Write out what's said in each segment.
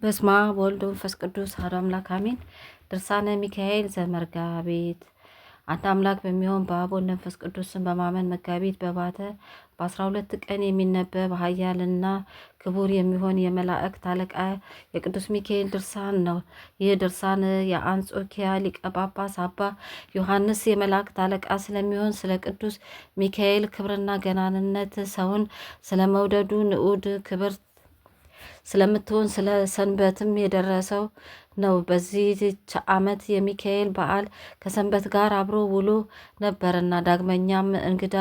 በስመ አብ ወወልድ ወመንፈስ ቅዱስ አሐዱ አምላክ አሜን። ድርሳነ ሚካኤል ዘመርጋቢት። አንድ አምላክ በሚሆን በአብ ወልድ መንፈስ ቅዱስን በማመን መጋቢት በባተ በ12 ቀን የሚነበብ ኃያልና ክቡር የሚሆን የመላእክት አለቃ የቅዱስ ሚካኤል ድርሳን ነው። ይህ ድርሳን የአንጾኪያ ሊቀ ጳጳስ አባ ዮሐንስ የመላእክት አለቃ ስለሚሆን ስለ ቅዱስ ሚካኤል ክብርና ገናንነት፣ ሰውን ስለመውደዱ ንዑድ ክብር ስለምትሆን ስለ ሰንበትም የደረሰው ነው። በዚህች ዓመት የሚካኤል በዓል ከሰንበት ጋር አብሮ ውሎ ነበርና፣ ዳግመኛም እንግዳ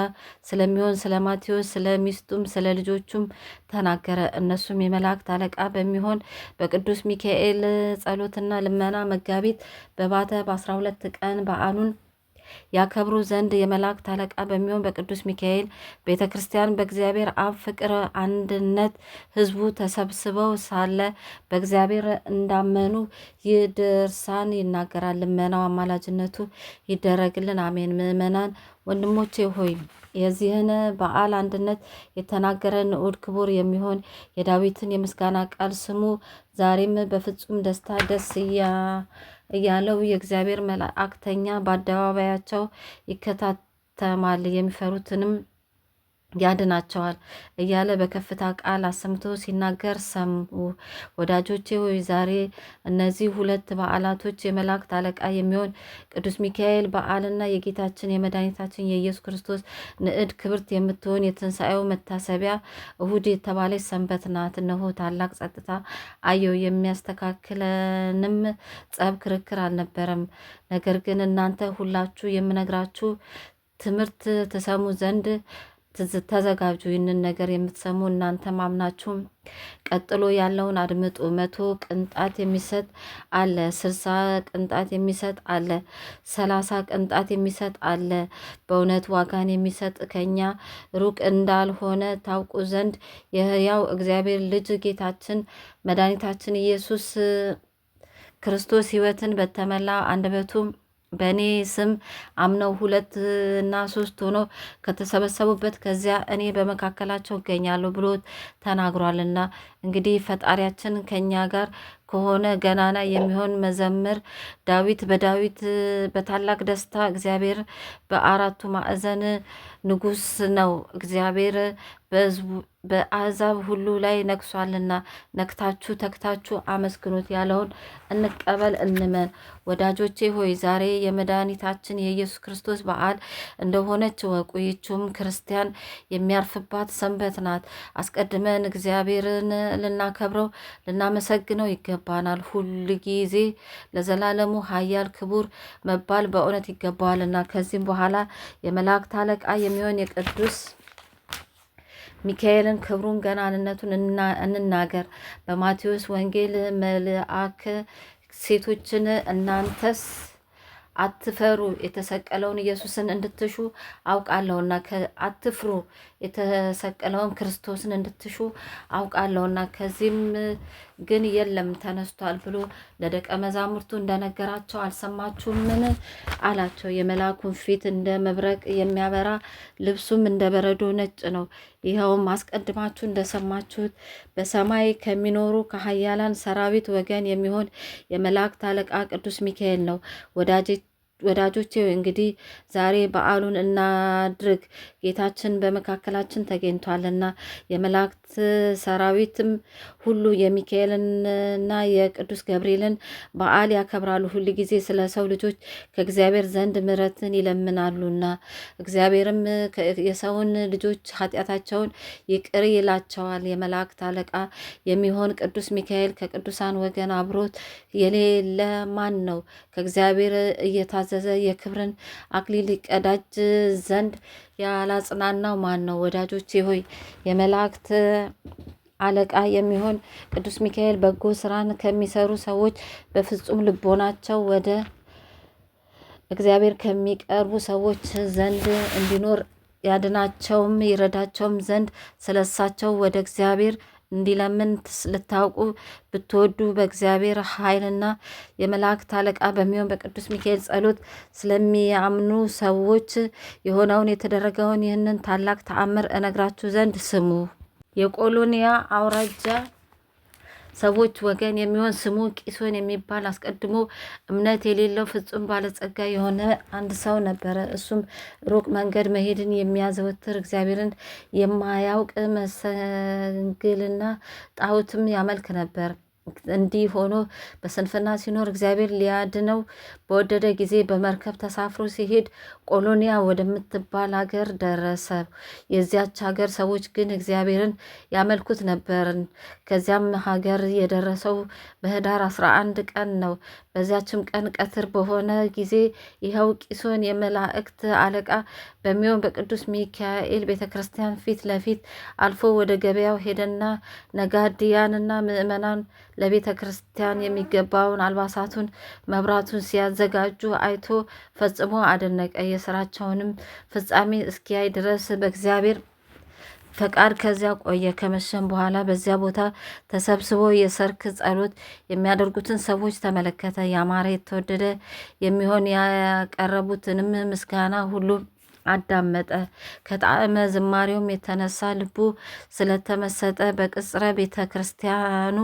ስለሚሆን ስለ ማቴዎስ ስለ ሚስቱም ስለ ልጆቹም ተናገረ። እነሱም የመላእክት አለቃ በሚሆን በቅዱስ ሚካኤል ጸሎትና ልመና መጋቢት በባተ በ12 ቀን በዓሉን ያከብሩ ዘንድ የመላእክት አለቃ በሚሆን በቅዱስ ሚካኤል ቤተ ክርስቲያን በእግዚአብሔር አብ ፍቅር አንድነት ሕዝቡ ተሰብስበው ሳለ በእግዚአብሔር እንዳመኑ ይህ ድርሳን ይናገራል። ልመናው አማላጅነቱ ይደረግልን፣ አሜን። ምእመናን ወንድሞቼ ሆይ የዚህን በዓል አንድነት የተናገረ ንዑድ ክቡር የሚሆን የዳዊትን የምስጋና ቃል ስሙ። ዛሬም በፍጹም ደስታ ደስ እያለው የእግዚአብሔር መላእክተኛ በአደባባያቸው ይከታተማል፣ የሚፈሩትንም ያድናቸዋል እያለ በከፍታ ቃል አሰምቶ ሲናገር ሰሙ። ወዳጆቼ ሆይ ዛሬ እነዚህ ሁለት በዓላቶች የመላእክት አለቃ የሚሆን ቅዱስ ሚካኤል በዓልና የጌታችን የመድኃኒታችን የኢየሱስ ክርስቶስ ንዕድ ክብርት የምትሆን የትንሣኤው መታሰቢያ እሁድ የተባለች ሰንበት ናት። እነሆ ታላቅ ጸጥታ አየው፣ የሚያስተካክለንም ጸብ ክርክር አልነበረም። ነገር ግን እናንተ ሁላችሁ የምነግራችሁ ትምህርት ትሰሙ ዘንድ ተዘጋጁ። ይህንን ነገር የምትሰሙ እናንተ ማምናችሁም ቀጥሎ ያለውን አድምጡ። 100 ቅንጣት የሚሰጥ አለ፣ 60 ቅንጣት የሚሰጥ አለ፣ 30 ቅንጣት የሚሰጥ አለ። በእውነት ዋጋን የሚሰጥ ከኛ ሩቅ እንዳልሆነ ታውቁ ዘንድ የሕያው እግዚአብሔር ልጅ ጌታችን መድኃኒታችን ኢየሱስ ክርስቶስ ሕይወትን በተመላ አንደበቱ በእኔ ስም አምነው 2-3 ሆነው ከተሰበሰቡበት ከዚያ እኔ በመካከላቸው እገኛለሁ ብሎ ተናግሯልና። እንግዲህ ፈጣሪያችን ከኛ ጋር ከሆነ ገናና የሚሆን መዘምር ዳዊት በታላቅ ደስታ እግዚአብሔር በአራቱ ማዕዘን ንጉሥ ነው፣ እግዚአብሔር በአሕዛብ ሁሉ ላይ ነግሷልና ነክታችሁ ተግታችሁ አመስግኑት ያለውን እንቀበል እንመን። ወዳጆቼ ሆይ ዛሬ የመድኃኒታችን የኢየሱስ ክርስቶስ በዓል እንደሆነች እወቁ። ይህችም ክርስቲያን የሚያርፍባት ሰንበት ናት። አስቀድመን እግዚአብሔርን ልናከብረው ልናመሰግነው ይገባናል። ሁል ጊዜ ለዘላለሙ ኃያል ክቡር መባል በእውነት ይገባዋልና። ከዚህም በኋላ የመላእክት አለቃ የሚሆን የቅዱስ ሚካኤልን ክብሩን ገናንነቱን እንናገር። በማቴዎስ ወንጌል መልአክ ሴቶችን እናንተስ አትፈሩ የተሰቀለውን ኢየሱስን እንድትሹ አውቃለሁና፣ አትፍሩ የተሰቀለውን ክርስቶስን እንድትሹ አውቃለሁና፣ ከዚህም ግን የለም ተነስቷል ብሎ ለደቀ መዛሙርቱ እንደነገራቸው አልሰማችሁምን አላቸው። የመልአኩን ፊት እንደ መብረቅ የሚያበራ ልብሱም እንደ በረዶ ነጭ ነው። ይኸውም አስቀድማችሁ እንደሰማችሁት በሰማይ ከሚኖሩ ከኃያላን ሰራዊት ወገን የሚሆን የመላእክት አለቃ ቅዱስ ሚካኤል ነው። ወዳጆቼ እንግዲህ ዛሬ በዓሉን እናድርግ፣ ጌታችን በመካከላችን ተገኝቷልና። የመላእክት ሰራዊትም ሁሉ የሚካኤልንና የቅዱስ ገብርኤልን በዓል ያከብራሉ። ሁል ጊዜ ስለ ሰው ልጆች ከእግዚአብሔር ዘንድ ምሕረትን ይለምናሉና፣ እግዚአብሔርም የሰውን ልጆች ኃጢአታቸውን ይቅር ይላቸዋል። የመላእክት አለቃ የሚሆን ቅዱስ ሚካኤል ከቅዱሳን ወገን አብሮት የሌለ ማን ነው? ከእግዚአብሔር እየታዘዘ የክብርን አክሊል ይቀዳጅ ዘንድ ያላጽናናው ማን ነው? ወዳጆቼ ሆይ የመላእክት አለቃ የሚሆን ቅዱስ ሚካኤል በጎ ስራን ከሚሰሩ ሰዎች በፍጹም ልቦናቸው ወደ እግዚአብሔር ከሚቀርቡ ሰዎች ዘንድ እንዲኖር ያድናቸውም ይረዳቸውም ዘንድ ስለሳቸው ወደ እግዚአብሔር እንዲለምን ልታውቁ ብትወዱ በእግዚአብሔር ኃይልና የመላእክት አለቃ በሚሆን በቅዱስ ሚካኤል ጸሎት ስለሚያምኑ ሰዎች የሆነውን የተደረገውን ይህንን ታላቅ ተአምር እነግራችሁ ዘንድ ስሙ። የቆሎንያ አውራጃ ሰዎች ወገን የሚሆን ስሙ ቂሶን የሚባል አስቀድሞ እምነት የሌለው ፍጹም ባለጸጋ የሆነ አንድ ሰው ነበረ። እሱም ሩቅ መንገድ መሄድን የሚያዘወትር እግዚአብሔርን የማያውቅ መሰንግልና ጣዖትም ያመልክ ነበር። እንዲህ ሆኖ በስንፍና ሲኖር እግዚአብሔር ሊያድነው በወደደ ጊዜ በመርከብ ተሳፍሮ ሲሄድ ቆሎኒያ ወደምትባል ሀገር ደረሰ። የዚያች ሀገር ሰዎች ግን እግዚአብሔርን ያመልኩት ነበርን። ከዚያም ሀገር የደረሰው በህዳር 11 ቀን ነው። በዚያችም ቀን ቀትር በሆነ ጊዜ ይኸው ቂሶን የመላእክት አለቃ በሚሆን በቅዱስ ሚካኤል ቤተ ክርስቲያን ፊት ለፊት አልፎ ወደ ገበያው ሄደና ነጋድያንና ምዕመናን ለቤተ ክርስቲያን የሚገባውን አልባሳቱን፣ መብራቱን ሲያዘጋጁ አይቶ ፈጽሞ አደነቀ። የስራቸውንም ፍጻሜ እስኪያይ ድረስ በእግዚአብሔር ፈቃድ ከዚያ ቆየ። ከመሸም በኋላ በዚያ ቦታ ተሰብስቦ የሰርክ ጸሎት የሚያደርጉትን ሰዎች ተመለከተ። ያማረ የተወደደ የሚሆን ያቀረቡትንም ምስጋና ሁሉ አዳመጠ። ከጣዕመ ዝማሬውም የተነሳ ልቡ ስለተመሰጠ በቅጽረ ቤተ ክርስቲያኑ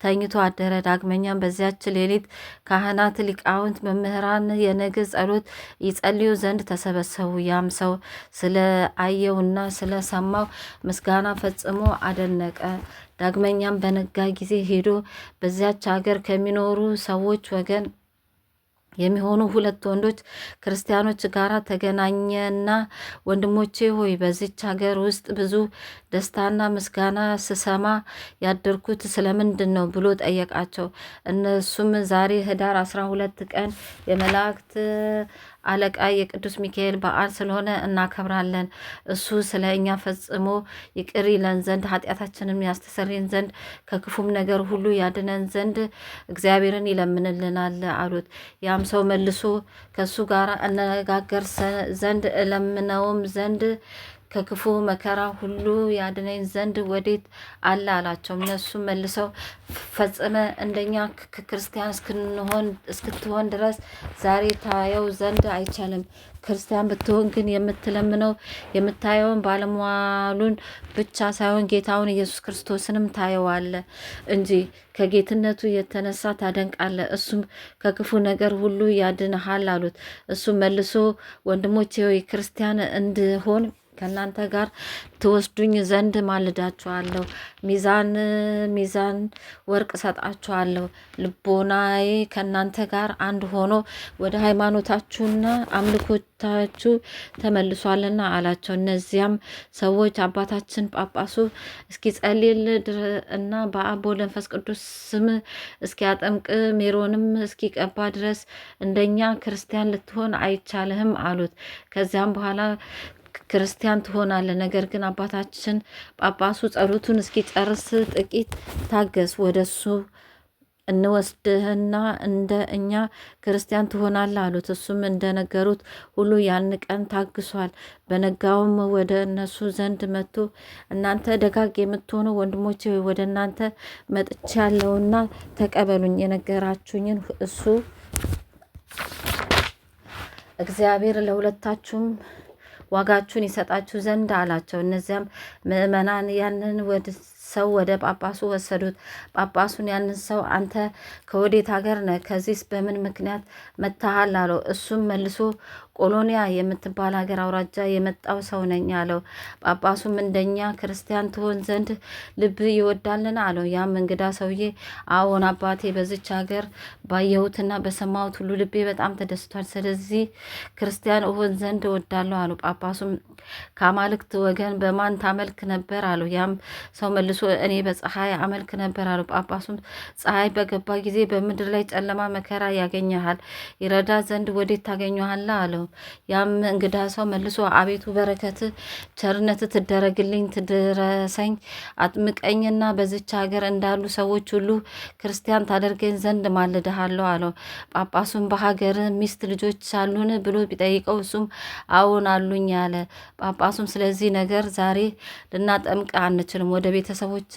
ተኝቶ አደረ። ዳግመኛም በዚያች ሌሊት ካህናት፣ ሊቃውንት፣ መምህራን የነግህ ጸሎት ይጸልዩ ዘንድ ተሰበሰቡ። ያም ሰው ስለ አየውና ስለ ሰማው ምስጋና ፈጽሞ አደነቀ። ዳግመኛም በነጋ ጊዜ ሄዶ በዚያች ሀገር ከሚኖሩ ሰዎች ወገን የሚሆኑ 2 ወንዶች ክርስቲያኖች ጋር ተገናኘና ወንድሞቼ ሆይ በዚች ሀገር ውስጥ ብዙ ደስታና ምስጋና ስሰማ ያደርኩት ስለምንድን ነው ብሎ ጠየቃቸው። እነሱም ዛሬ ህዳር 12 ቀን የመላእክት አለቃ የቅዱስ ሚካኤል በዓል ስለሆነ እናከብራለን። እሱ ስለ እኛ ፈጽሞ ይቅር ይለን ዘንድ ኃጢአታችንም ያስተሰርይን ዘንድ ከክፉም ነገር ሁሉ ያድነን ዘንድ እግዚአብሔርን ይለምንልናል አሉት። ያም ሰው መልሶ ከእሱ ጋር እነጋገር ዘንድ እለምነውም ዘንድ ከክፉ መከራ ሁሉ ያድነኝ ዘንድ ወዴት አለ አላቸው። እነሱም መልሰው ፈጽመ እንደኛ ክርስቲያን እስክትሆን ድረስ ዛሬ ታየው ዘንድ አይቻልም። ክርስቲያን ብትሆን ግን የምትለምነው የምታየውን ባለሟሉን ብቻ ሳይሆን ጌታውን ኢየሱስ ክርስቶስንም ታየዋለ እንጂ ከጌትነቱ የተነሳ ታደንቃለ። እሱም ከክፉ ነገር ሁሉ ያድንሃል አሉት። እሱም መልሶ ወንድሞቼ ሆይ ክርስቲያን እንድሆን ከእናንተ ጋር ትወስዱኝ ዘንድ ማልዳችኋለሁ። ሚዛን ወርቅ ሰጣችኋለሁ። ልቦናዬ ከእናንተ ጋር አንድ ሆኖ ወደ ሃይማኖታችሁና አምልኮታችሁ ተመልሷልና አላቸው። እነዚያም ሰዎች አባታችን ጳጳሱ እስኪጸልል እና በአብ ወወልድ ወመንፈስ ቅዱስ ስም እስኪያጠምቅ ሜሮንም እስኪቀባ ድረስ እንደኛ ክርስቲያን ልትሆን አይቻልህም አሉት። ከዚያም በኋላ ክርስቲያን ትሆናለህ። ነገር ግን አባታችን ጳጳሱ ጸሎቱን እስኪጨርስ ጥቂት ታገስ፣ ወደሱ እንወስድህና እንደ እኛ ክርስቲያን ትሆናለህ አሉት። እሱም እንደነገሩት ሁሉ ያን ቀን ታግሷል። በነጋውም ወደ እነሱ ዘንድ መጥቶ እናንተ ደጋግ የምትሆኑ ወንድሞቼ ወደ እናንተ መጥቻለሁና ተቀበሉኝ። የነገራችሁኝን እሱ እግዚአብሔር ለሁለታችሁም ዋጋችሁን ይሰጣችሁ ዘንድ አላቸው። እነዚያም ምዕመናን ያንን ሰው ወደ ጳጳሱ ወሰዱት። ጳጳሱን ያንን ሰው አንተ ከወዴት ሀገር ነህ? ከዚህስ በምን ምክንያት መጥተሃል? አለው። እሱም መልሶ ቆሎኒያ የምትባል ሀገር አውራጃ የመጣው ሰው ነኝ አለው። ጳጳሱም እንደኛ ክርስቲያን ትሆን ዘንድ ልብ ይወዳልን? አለው። ያም እንግዳ ሰውዬ አዎን አባቴ፣ በዚች ሀገር ባየሁትና በሰማሁት ሁሉ ልቤ በጣም ተደስቷል። ስለዚህ ክርስቲያን እሆን ዘንድ እወዳለሁ አለው። ጳጳሱም ከአማልክት ወገን በማን ታመልክ ነበር? አለው። ያም ሰው መልሶ እኔ በፀሐይ አመልክ ነበር አለው። ጳጳሱም ፀሐይ በገባ ጊዜ በምድር ላይ ጨለማ መከራ ያገኘሃል፣ ይረዳ ዘንድ ወዴት ታገኘዋለህ? አለው። ያም እንግዳ ሰው መልሶ አቤቱ በረከት ቸርነት ትደረግልኝ ትድረሰኝ፣ አጥምቀኝና በዚች ሀገር እንዳሉ ሰዎች ሁሉ ክርስቲያን ታደርገኝ ዘንድ ማልድሃለሁ አለው። ጳጳሱም በሀገር ሚስት ልጆች አሉን ብሎ ቢጠይቀው እሱም አዎን አሉኝ አለ። ጳጳሱም ስለዚህ ነገር ዛሬ ልናጠምቅ አንችልም፣ ወደ ቤተሰቦች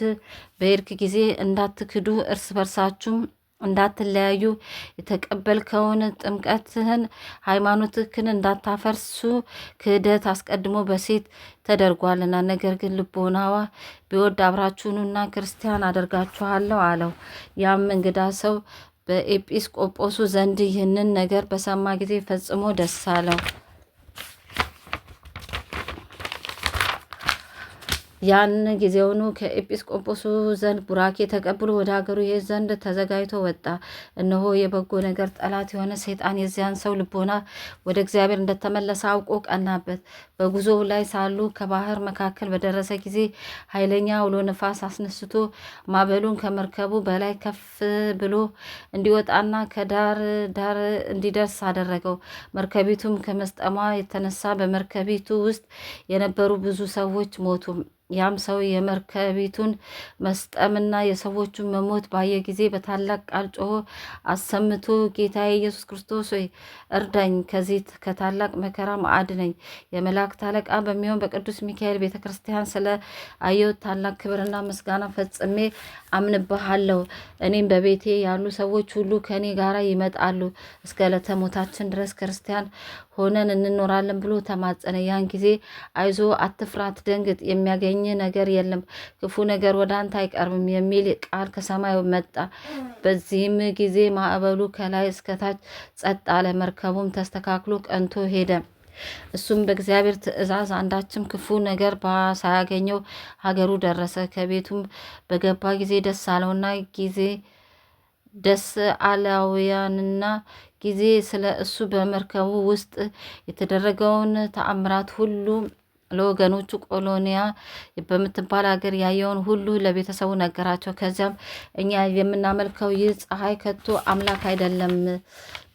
በሄድክ ጊዜ እንዳትክዱ እርስ በርሳችሁም እንዳትለያዩ የተቀበልከውን ጥምቀትህን ሃይማኖትህን እንዳታፈርሱ ክህደት አስቀድሞ በሴት ተደርጓልና፣ ነገር ግን ልቦናዋ ቢወድ አብራችሁኑና ክርስቲያን አደርጋችኋለሁ አለው። ያም እንግዳ ሰው በኤጲስቆጶሱ ዘንድ ይህንን ነገር በሰማ ጊዜ ፈጽሞ ደስ አለው። ያን ጊዜውኑ ከኤጲስቆጶሱ ዘንድ ቡራኬ ተቀብሎ ወደ ሀገሩ ይሄድ ዘንድ ተዘጋጅቶ ወጣ። እነሆ የበጎ ነገር ጠላት የሆነ ሰይጣን የዚያን ሰው ልቦና ወደ እግዚአብሔር እንደተመለሰ አውቆ ቀናበት። በጉዞው ላይ ሳሉ ከባህር መካከል በደረሰ ጊዜ ኃይለኛ አውሎ ነፋስ አስነስቶ ማዕበሉን ከመርከቡ በላይ ከፍ ብሎ እንዲወጣና ከዳር ዳር እንዲደርስ አደረገው። መርከቢቱም ከመስጠሟ የተነሳ በመርከቢቱ ውስጥ የነበሩ ብዙ ሰዎች ሞቱ። ያም ሰው የመርከቢቱን መስጠምና የሰዎቹን መሞት ባየ ጊዜ በታላቅ ቃል ጮሆ አሰምቶ ጌታዬ ኢየሱስ ክርስቶስ ሆይ እርዳኝ፣ ከዚህ ከታላቅ መከራም አድነኝ። የመላእክት አለቃ በሚሆን በቅዱስ ሚካኤል ቤተ ክርስቲያን ስለ አየሁት ታላቅ ክብርና ምስጋና ፈጽሜ አምንብሃለሁ። እኔም በቤቴ ያሉ ሰዎች ሁሉ ከኔ ጋር ይመጣሉ፣ እስከ ዕለተ ሞታችን ድረስ ክርስቲያን ሆነን እንኖራለን ብሎ ተማጸነ። ያን ጊዜ አይዞ፣ አትፍራ፣ አትደንግጥ፣ የሚያገኝ ነገር የለም፣ ክፉ ነገር ወደ አንተ አይቀርብም የሚል ቃል ከሰማይ መጣ። በዚህም ጊዜ ማዕበሉ ከላይ እስከታች ጸጥ አለ። መርከቡም ተስተካክሎ ቀንቶ ሄደ። እሱም በእግዚአብሔር ትእዛዝ አንዳችም ክፉ ነገር ሳያገኘው ሀገሩ ደረሰ። ከቤቱም በገባ ጊዜ ደስ አለውና ደስ አላውያንና ጊዜ ስለ እሱ በመርከቡ ውስጥ የተደረገውን ተአምራት ሁሉ ለወገኖቹ ቆሎንያ በምትባል ሀገር ያየውን ሁሉ ለቤተሰቡ ነገራቸው። ከዚያም እኛ የምናመልከው ይህ ፀሐይ ከቶ አምላክ አይደለም፣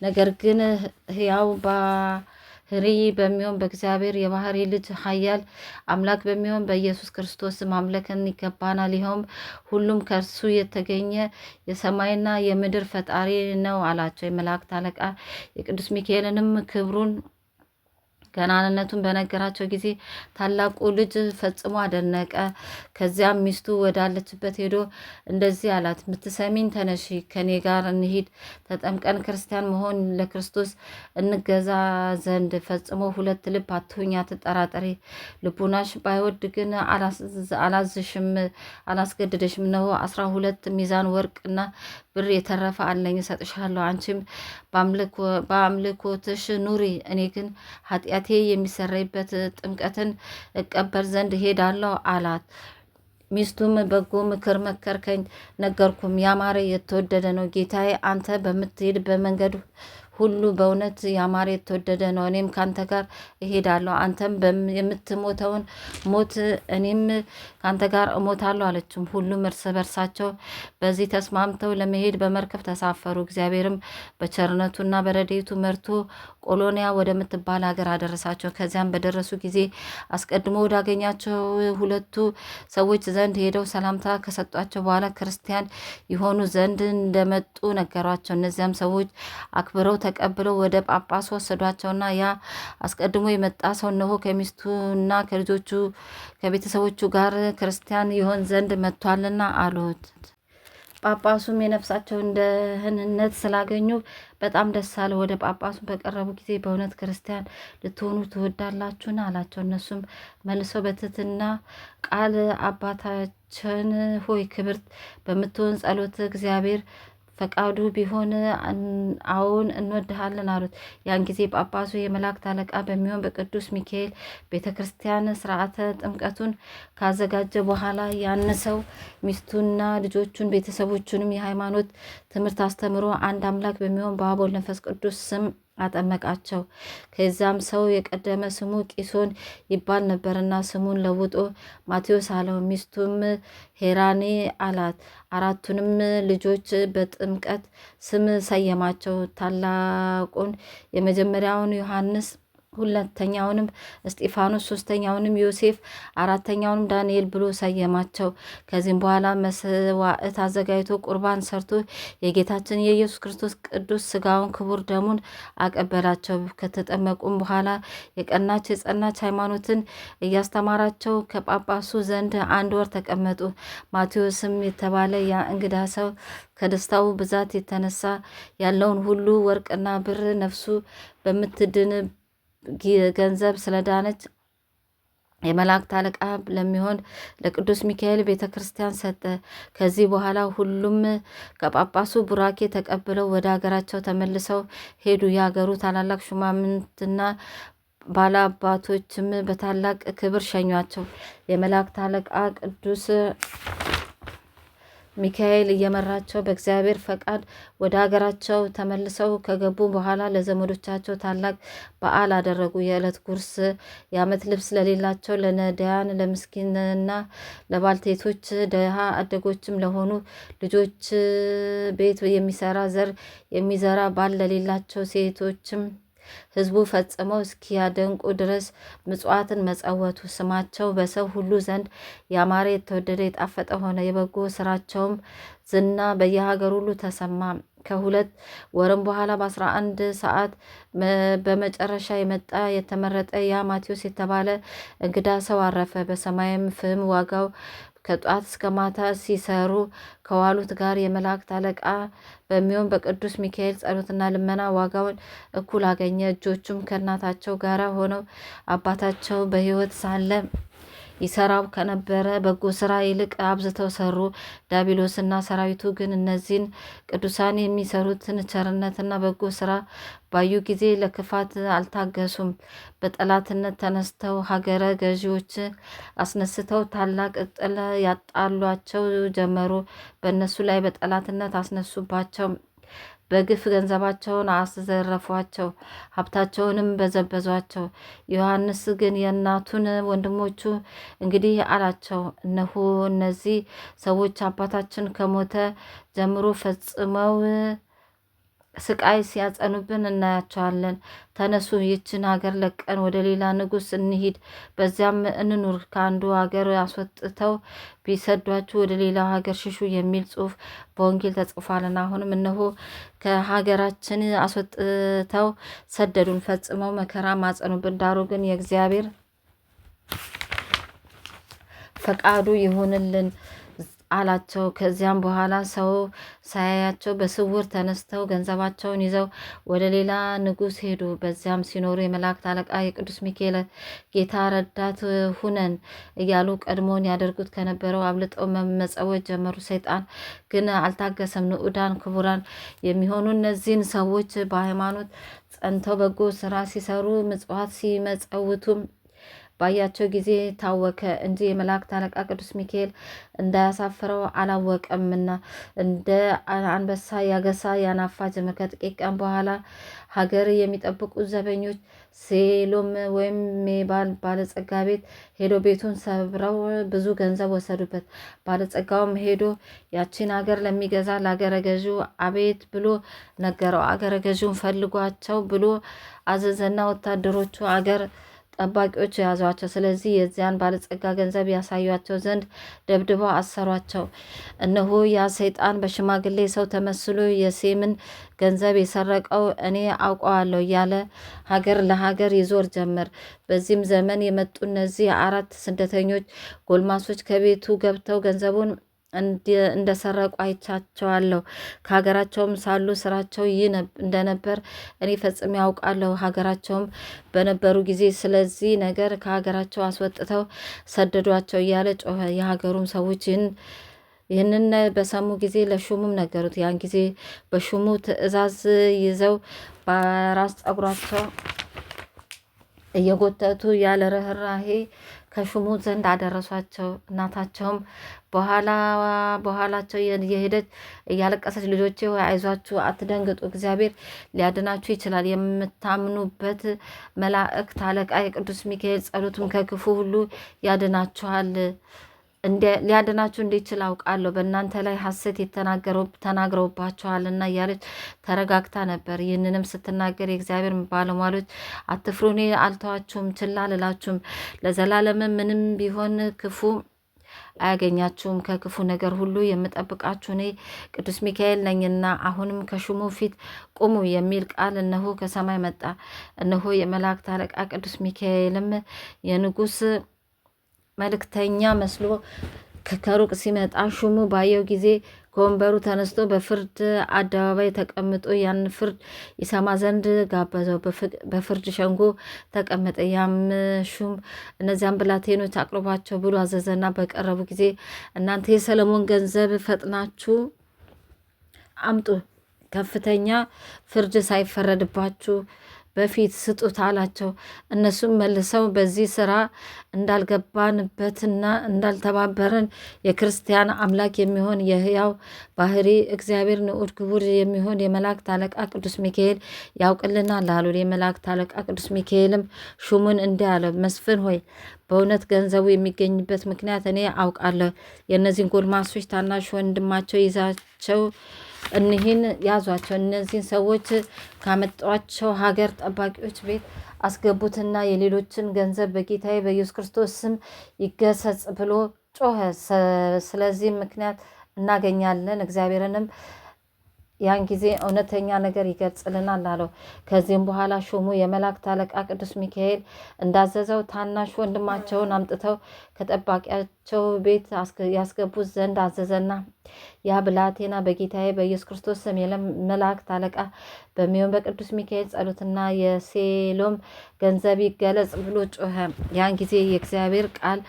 ነገር ግን ሕያው ባህሪ በሚሆን በእግዚአብሔር የባህሪ ልጅ ኃያል አምላክ በሚሆን በኢየሱስ ክርስቶስ ማምለክን ይገባናል። ይኸውም ሁሉም ከእርሱ የተገኘ የሰማይና የምድር ፈጣሪ ነው አላቸው። የመላእክት አለቃ የቅዱስ ሚካኤልንም ክብሩን ገናንነቱን በነገራቸው ጊዜ ታላቁ ልጅ ፈጽሞ አደነቀ። ከዚያም ሚስቱ ወዳለችበት ሄዶ እንደዚህ አላት፣ ምትሰሚኝ ተነሺ፣ ከኔ ጋር እንሂድ፣ ተጠምቀን ክርስቲያን መሆን ለክርስቶስ እንገዛ ዘንድ። ፈጽሞ ሁለት ልብ አትሁኝ፣ አትጠራጠሪ። ልቡናሽ ባይወድ ግን አላዝሽም፣ አላስገድደሽም። እነሆ 12 ሚዛን ወርቅና ብር የተረፈ አለኝ፣ እሰጥሻለሁ። አንቺም በአምልኮትሽ ኑሪ፣ እኔ ግን ኃጢአቴ የሚሰረይበት ጥምቀትን እቀበል ዘንድ ሄዳለሁ አላት። ሚስቱም በጎ ምክር መከርከኝ፣ ነገርኩም፣ ያማረ የተወደደ ነው። ጌታዬ አንተ በምትሄድ በመንገድ ሁሉ በእውነት ያማረ የተወደደ ነው። እኔም ካንተ ጋር እሄዳለሁ፣ አንተም የምትሞተውን ሞት እኔም ካንተ ጋር እሞታለሁ አለችም። ሁሉም እርስ በርሳቸው በዚህ ተስማምተው ለመሄድ በመርከብ ተሳፈሩ። እግዚአብሔርም በቸርነቱና በረድኤቱ መርቶ ቆሎንያ ወደምትባል ሀገር አደረሳቸው። ከዚያም በደረሱ ጊዜ አስቀድሞ ወዳገኛቸው ሁለቱ ሰዎች ዘንድ ሄደው ሰላምታ ከሰጧቸው በኋላ ክርስቲያን የሆኑ ዘንድ እንደመጡ ነገሯቸው። እነዚያም ሰዎች አክብረው ተቀብለው ወደ ጳጳሱ ወሰዷቸውና ያ አስቀድሞ የመጣ ሰው እነሆ ከሚስቱና ከልጆቹ ከቤተሰቦቹ ጋር ክርስቲያን ይሆን ዘንድ መጥቷልና አሉት። ጳጳሱም የነፍሳቸውን ደህንነት ስላገኙ በጣም ደስ አለ። ወደ ጳጳሱ በቀረቡ ጊዜ በእውነት ክርስቲያን ልትሆኑ ትወዳላችሁን? አላቸው። እነሱም መልሰው በትህትና ቃል አባታችን ሆይ ክብርት በምትሆን ጸሎት እግዚአብሔር ፈቃዱ ቢሆን አዎን እንወድሃለን አሉት። ያን ጊዜ ጳጳሱ የመላእክት አለቃ በሚሆን በቅዱስ ሚካኤል ቤተ ክርስቲያን ስርዓተ ጥምቀቱን ካዘጋጀ በኋላ ያን ሰው ሚስቱና ልጆቹን ቤተሰቦቹንም የሃይማኖት ትምህርት አስተምሮ አንድ አምላክ በሚሆን በአብ ወልድ መንፈስ ቅዱስ ስም አጠመቃቸው። ከዛም ሰው የቀደመ ስሙ ቂሶን ይባል ነበርና ስሙን ለውጦ ማቴዎስ አለው። ሚስቱም ሄራኔ አላት። አራቱንም ልጆች በጥምቀት ስም ሰየማቸው። ታላቁን የመጀመሪያውን ዮሐንስ፣ ሁለተኛውንም እስጢፋኖስ፣ ሶስተኛውንም ዮሴፍ፣ አራተኛውንም ዳንኤል ብሎ ሰየማቸው። ከዚህም በኋላ መስዋዕት አዘጋጅቶ ቁርባን ሰርቶ የጌታችን የኢየሱስ ክርስቶስ ቅዱስ ስጋውን ክቡር ደሙን አቀበላቸው። ከተጠመቁም በኋላ የቀናች የጸናች ሃይማኖትን እያስተማራቸው ከጳጳሱ ዘንድ 1 ወር ተቀመጡ። ማቴዎስም የተባለ ያ እንግዳ ሰው ከደስታው ብዛት የተነሳ ያለውን ሁሉ ወርቅና ብር ነፍሱ በምትድን ገንዘብ ስለዳነች የመላእክት አለቃ ለሚሆን ለቅዱስ ሚካኤል ቤተ ክርስቲያን ሰጠ። ከዚህ በኋላ ሁሉም ከጳጳሱ ቡራኬ ተቀብለው ወደ ሀገራቸው ተመልሰው ሄዱ። የሀገሩ ታላላቅ ሹማምንትና ባላባቶችም በታላቅ ክብር ሸኟቸው። የመላእክት አለቃ ቅዱስ ሚካኤል እየመራቸው በእግዚአብሔር ፈቃድ ወደ ሀገራቸው ተመልሰው ከገቡ በኋላ ለዘመዶቻቸው ታላቅ በዓል አደረጉ። የዕለት ጉርስ፣ የዓመት ልብስ ለሌላቸው ለነዳያን፣ ለምስኪንና ለባልቴቶች፣ ደሃ አደጎችም ለሆኑ ልጆች ቤት የሚሰራ ዘር የሚዘራ ባል ለሌላቸው ሴቶችም ሕዝቡ ፈጽመው እስኪያደንቁ ድረስ ምጽዋትን መጸወቱ። ስማቸው በሰው ሁሉ ዘንድ ያማረ የተወደደ የጣፈጠ ሆነ። የበጎ ስራቸውም ዝና በየሀገር ሁሉ ተሰማ። ከ2 ወርም በኋላ በ11 ሰዓት በመጨረሻ የመጣ የተመረጠ ያ ማቴዎስ የተባለ እንግዳ ሰው አረፈ። በሰማይም ፍም ዋጋው ከጧት እስከ ማታ ሲሰሩ ከዋሉት ጋር የመላእክት አለቃ በሚሆን በቅዱስ ሚካኤል ጸሎትና ልመና ዋጋውን እኩል አገኘ። እጆቹም ከእናታቸው ጋር ሆነው አባታቸው በሕይወት ሳለ ይሰራው ከነበረ በጎ ስራ ይልቅ አብዝተው ሰሩ። ዲያብሎስና ሰራዊቱ ግን እነዚህን ቅዱሳን የሚሰሩትን ቸርነትና በጎ ስራ ባዩ ጊዜ ለክፋት አልታገሱም። በጠላትነት ተነስተው ሀገረ ገዢዎች አስነስተው ታላቅ ጥል ያጣሏቸው ጀመሩ። በእነሱ ላይ በጠላትነት አስነሱባቸው። በግፍ ገንዘባቸውን አስዘረፏቸው፣ ሀብታቸውንም በዘበዟቸው። ዮሐንስ ግን የእናቱን ወንድሞቹ እንግዲህ አላቸው፣ እነሆ እነዚህ ሰዎች አባታችን ከሞተ ጀምሮ ፈጽመው ስቃይ ሲያጸኑብን እናያቸዋለን። ተነሱ፣ ይችን ሀገር ለቀን ወደ ሌላ ንጉሥ እንሂድ፣ በዚያም እንኑር። ከአንዱ ሀገር አስወጥተው ቢሰዷችሁ ወደ ሌላው ሀገር ሽሹ የሚል ጽሑፍ በወንጌል ተጽፏልና አሁንም እነሆ ከሀገራችን አስወጥተው ሰደዱን፣ ፈጽመው መከራ ማጸኑብን። ዳሩ ግን የእግዚአብሔር ፈቃዱ ይሁንልን አላቸው። ከዚያም በኋላ ሰው ሳያያቸው በስውር ተነስተው ገንዘባቸውን ይዘው ወደ ሌላ ንጉሥ ሄዱ። በዚያም ሲኖሩ የመላእክት አለቃ የቅዱስ ሚካኤል ጌታ ረዳት ሁነን እያሉ ቀድሞውን ያደርጉት ከነበረው አብልጠው መመጸወት ጀመሩ። ሰይጣን ግን አልታገሰም። ንዑዳን ክቡራን የሚሆኑ እነዚህን ሰዎች በሃይማኖት ጸንተው በጎ ስራ ሲሰሩ ምጽዋት ሲመጸውቱም ባያቸው ጊዜ ታወከ እንጂ የመላእክት አለቃ ቅዱስ ሚካኤል እንዳያሳፍረው አላወቀምና እንደ አንበሳ ያገሳ ያናፋ ጀመር። ከጥቂት ቀን በኋላ ሀገር የሚጠብቁ ዘበኞች ሴሎም ወይም ሜባል ባለጸጋ ቤት ሄዶ ቤቱን ሰብረው ብዙ ገንዘብ ወሰዱበት። ባለጸጋውም ሄዶ ያቺን ሀገር ለሚገዛ ለአገረ ገዢው አቤት ብሎ ነገረው። አገረ ገዢውን ፈልጓቸው ብሎ አዘዘና ወታደሮቹ አገር ጠባቂዎች ያዟቸው። ስለዚህ የዚያን ባለጸጋ ገንዘብ ያሳዩቸው ዘንድ ደብድበው አሰሯቸው። እነሆ ያ ሰይጣን በሽማግሌ ሰው ተመስሎ የሴምን ገንዘብ የሰረቀው እኔ አውቀዋለሁ እያለ ሀገር ለሀገር ይዞር ጀመር። በዚህም ዘመን የመጡ እነዚህ 4 ስደተኞች ጎልማሶች ከቤቱ ገብተው ገንዘቡን እንደሰረቁ አይቻቸዋለሁ። ከሀገራቸውም ሳሉ ስራቸው ይህ እንደነበር እኔ ፈጽሜ ያውቃለሁ። ሀገራቸውም በነበሩ ጊዜ ስለዚህ ነገር ከሀገራቸው አስወጥተው ሰደዷቸው እያለ ጮኸ። የሀገሩም ሰዎች ይህንን በሰሙ ጊዜ ለሹሙም ነገሩት። ያን ጊዜ በሹሙ ትእዛዝ ይዘው በራስ ፀጉራቸው እየጎተቱ ያለ ርኅራኄ ከሹሙ ዘንድ አደረሷቸው። እናታቸውም በኋላቸው የሄደች እያለቀሰች ልጆቼ ሆይ አይዟችሁ፣ አትደንግጡ፣ እግዚአብሔር ሊያድናችሁ ይችላል። የምታምኑበት መላእክት አለቃ የቅዱስ ሚካኤል ጸሎቱም ከክፉ ሁሉ ያድናችኋል ሊያድናችሁ እንዲችል አውቃለሁ፣ በእናንተ ላይ ሐሰት ተናግረውባችኋልና እያለች ተረጋግታ ነበር። ይህንንም ስትናገር የእግዚአብሔር ባለሟሎች አትፍሩ፣ እኔ አልተዋችሁም፣ ችላ አልላችሁም፣ ለዘላለምም ምንም ቢሆን ክፉ አያገኛችሁም፣ ከክፉ ነገር ሁሉ የምጠብቃችሁ እኔ ቅዱስ ሚካኤል ነኝና አሁንም ከሹሙ ፊት ቁሙ የሚል ቃል እነሆ ከሰማይ መጣ። እነሆ የመላእክት አለቃ ቅዱስ ሚካኤልም የንጉሥ መልእክተኛ መስሎ ከሩቅ ሲመጣ ሹሙ ባየው ጊዜ ከወንበሩ ተነስቶ በፍርድ አደባባይ ተቀምጦ ያን ፍርድ ይሰማ ዘንድ ጋበዘው። በፍርድ ሸንጎ ተቀመጠ። ያም ሹም እነዚያን ብላቴኖች አቅርቧቸው ብሎ አዘዘና በቀረቡ ጊዜ እናንተ የሰለሞን ገንዘብ ፈጥናችሁ አምጡ፣ ከፍተኛ ፍርድ ሳይፈረድባችሁ በፊት ስጡት አላቸው። እነሱም መልሰው በዚህ ስራ እንዳልገባንበትና እንዳልተባበረን የክርስቲያን አምላክ የሚሆን የሕያው ባህሪ እግዚአብሔር ንዑድ ክቡር የሚሆን የመላእክት አለቃ ቅዱስ ሚካኤል ያውቅልናል አሉ። የመላእክት አለቃ ቅዱስ ሚካኤልም ሹሙን እንዲህ አለው፣ መስፍን ሆይ በእውነት ገንዘቡ የሚገኝበት ምክንያት እኔ አውቃለሁ። የእነዚህን ጎልማሶች ታናሽ ወንድማቸው ይዛቸው እኒህን ያዟቸው። እነዚህን ሰዎች ካመጧቸው ሀገር ጠባቂዎች ቤት አስገቡትና የሌሎችን ገንዘብ በጌታዬ በኢየሱስ ክርስቶስ ስም ይገሰጽ ብሎ ጮኸ። ስለዚህ ምክንያት እናገኛለን፣ እግዚአብሔርንም ያን ጊዜ እውነተኛ ነገር ይገልጽልናል አለው። ከዚህም በኋላ ሹሙ የመላእክት አለቃ ቅዱስ ሚካኤል እንዳዘዘው ታናሽ ወንድማቸውን አምጥተው ከጠባቂያቸው ቤት ያስገቡት ዘንድ አዘዘና ያ ብላቴና በጌታዬ በኢየሱስ ክርስቶስ ስም የመላእክት አለቃ በሚሆን በቅዱስ ሚካኤል ጸሎትና የሴሎም ገንዘብ ይገለጽ ብሎ ጮኸ። ያን ጊዜ የእግዚአብሔር ቃል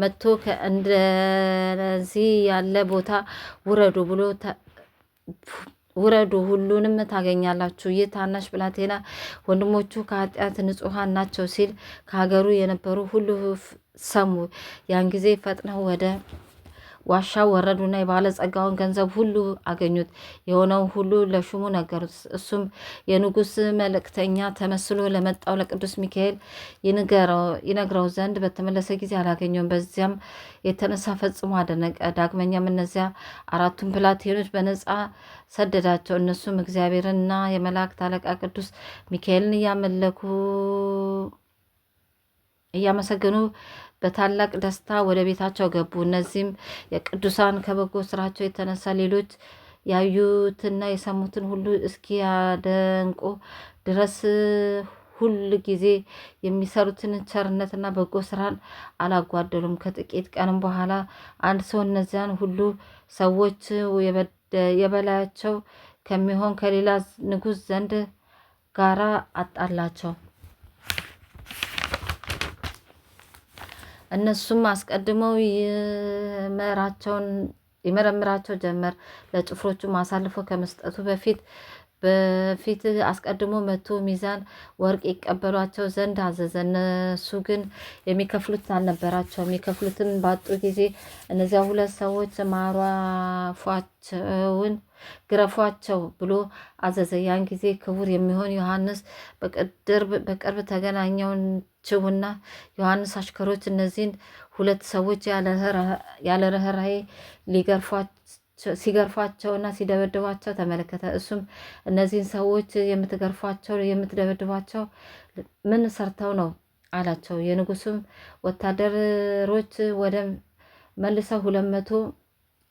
መጥቶ ከእንደዚህ ያለ ቦታ ውረዱ ሁሉንም ታገኛላችሁ። ይህ ታናሽ ብላቴና ወንድሞቹ ከኃጢአት ንጹሐን ናቸው ሲል ከሀገሩ የነበሩ ሁሉ ሰሙ። ያን ጊዜ ፈጥነው ወደ ዋሻው ወረዱና የባለጸጋውን ገንዘብ ሁሉ አገኙት። የሆነውን ሁሉ ለሹሙ ነገሩት። እሱም የንጉሥ መልእክተኛ ተመስሎ ለመጣው ለቅዱስ ሚካኤል ይነግረው ዘንድ በተመለሰ ጊዜ አላገኘውም። በዚያም የተነሳ ፈጽሞ አደነቀ። ዳግመኛም እነዚያ አራቱን ብላቴኖች በነፃ ሰደዳቸው። እነሱም እግዚአብሔርንና የመላእክት አለቃ ቅዱስ ሚካኤልን እያመሰገኑ በታላቅ ደስታ ወደ ቤታቸው ገቡ። እነዚህም የቅዱሳን ከበጎ ስራቸው የተነሳ ሌሎች ያዩትና የሰሙትን ሁሉ እስኪያደንቁ ድረስ ሁል ጊዜ የሚሰሩትን ቸርነትና በጎ ስራን አላጓደሉም። ከጥቂት ቀንም በኋላ አንድ ሰው እነዚያን ሁሉ ሰዎች የበላያቸው ከሚሆን ከሌላ ንጉሥ ዘንድ ጋራ አጣላቸው። እነሱም አስቀድመው ይመረምራቸው ጀመር። ለጭፍሮቹም አሳልፎ ከመስጠቱ በፊት አስቀድሞ መቶ ሚዛን ወርቅ ይቀበሏቸው ዘንድ አዘዘ። እነሱ ግን የሚከፍሉት አልነበራቸውም። የሚከፍሉትን ባጡ ጊዜ እነዚያ ሁለት ሰዎች ግረፏቸው ብሎ አዘዘ። ያን ጊዜ ክቡር የሚሆን ዮሐንስ በቅርብ ተገናኘችውና ዮሐንስ አሽከሮች እነዚህን ሁለት ሰዎች ያለ ርኅራኄ ሲገርፏቸውና ሲደበድቧቸው ተመለከተ። እሱም እነዚህን ሰዎች የምትደበድቧቸው ምን ሰርተው ነው አላቸው። የንጉሱም ወታደሮች ወደ መልሰው 200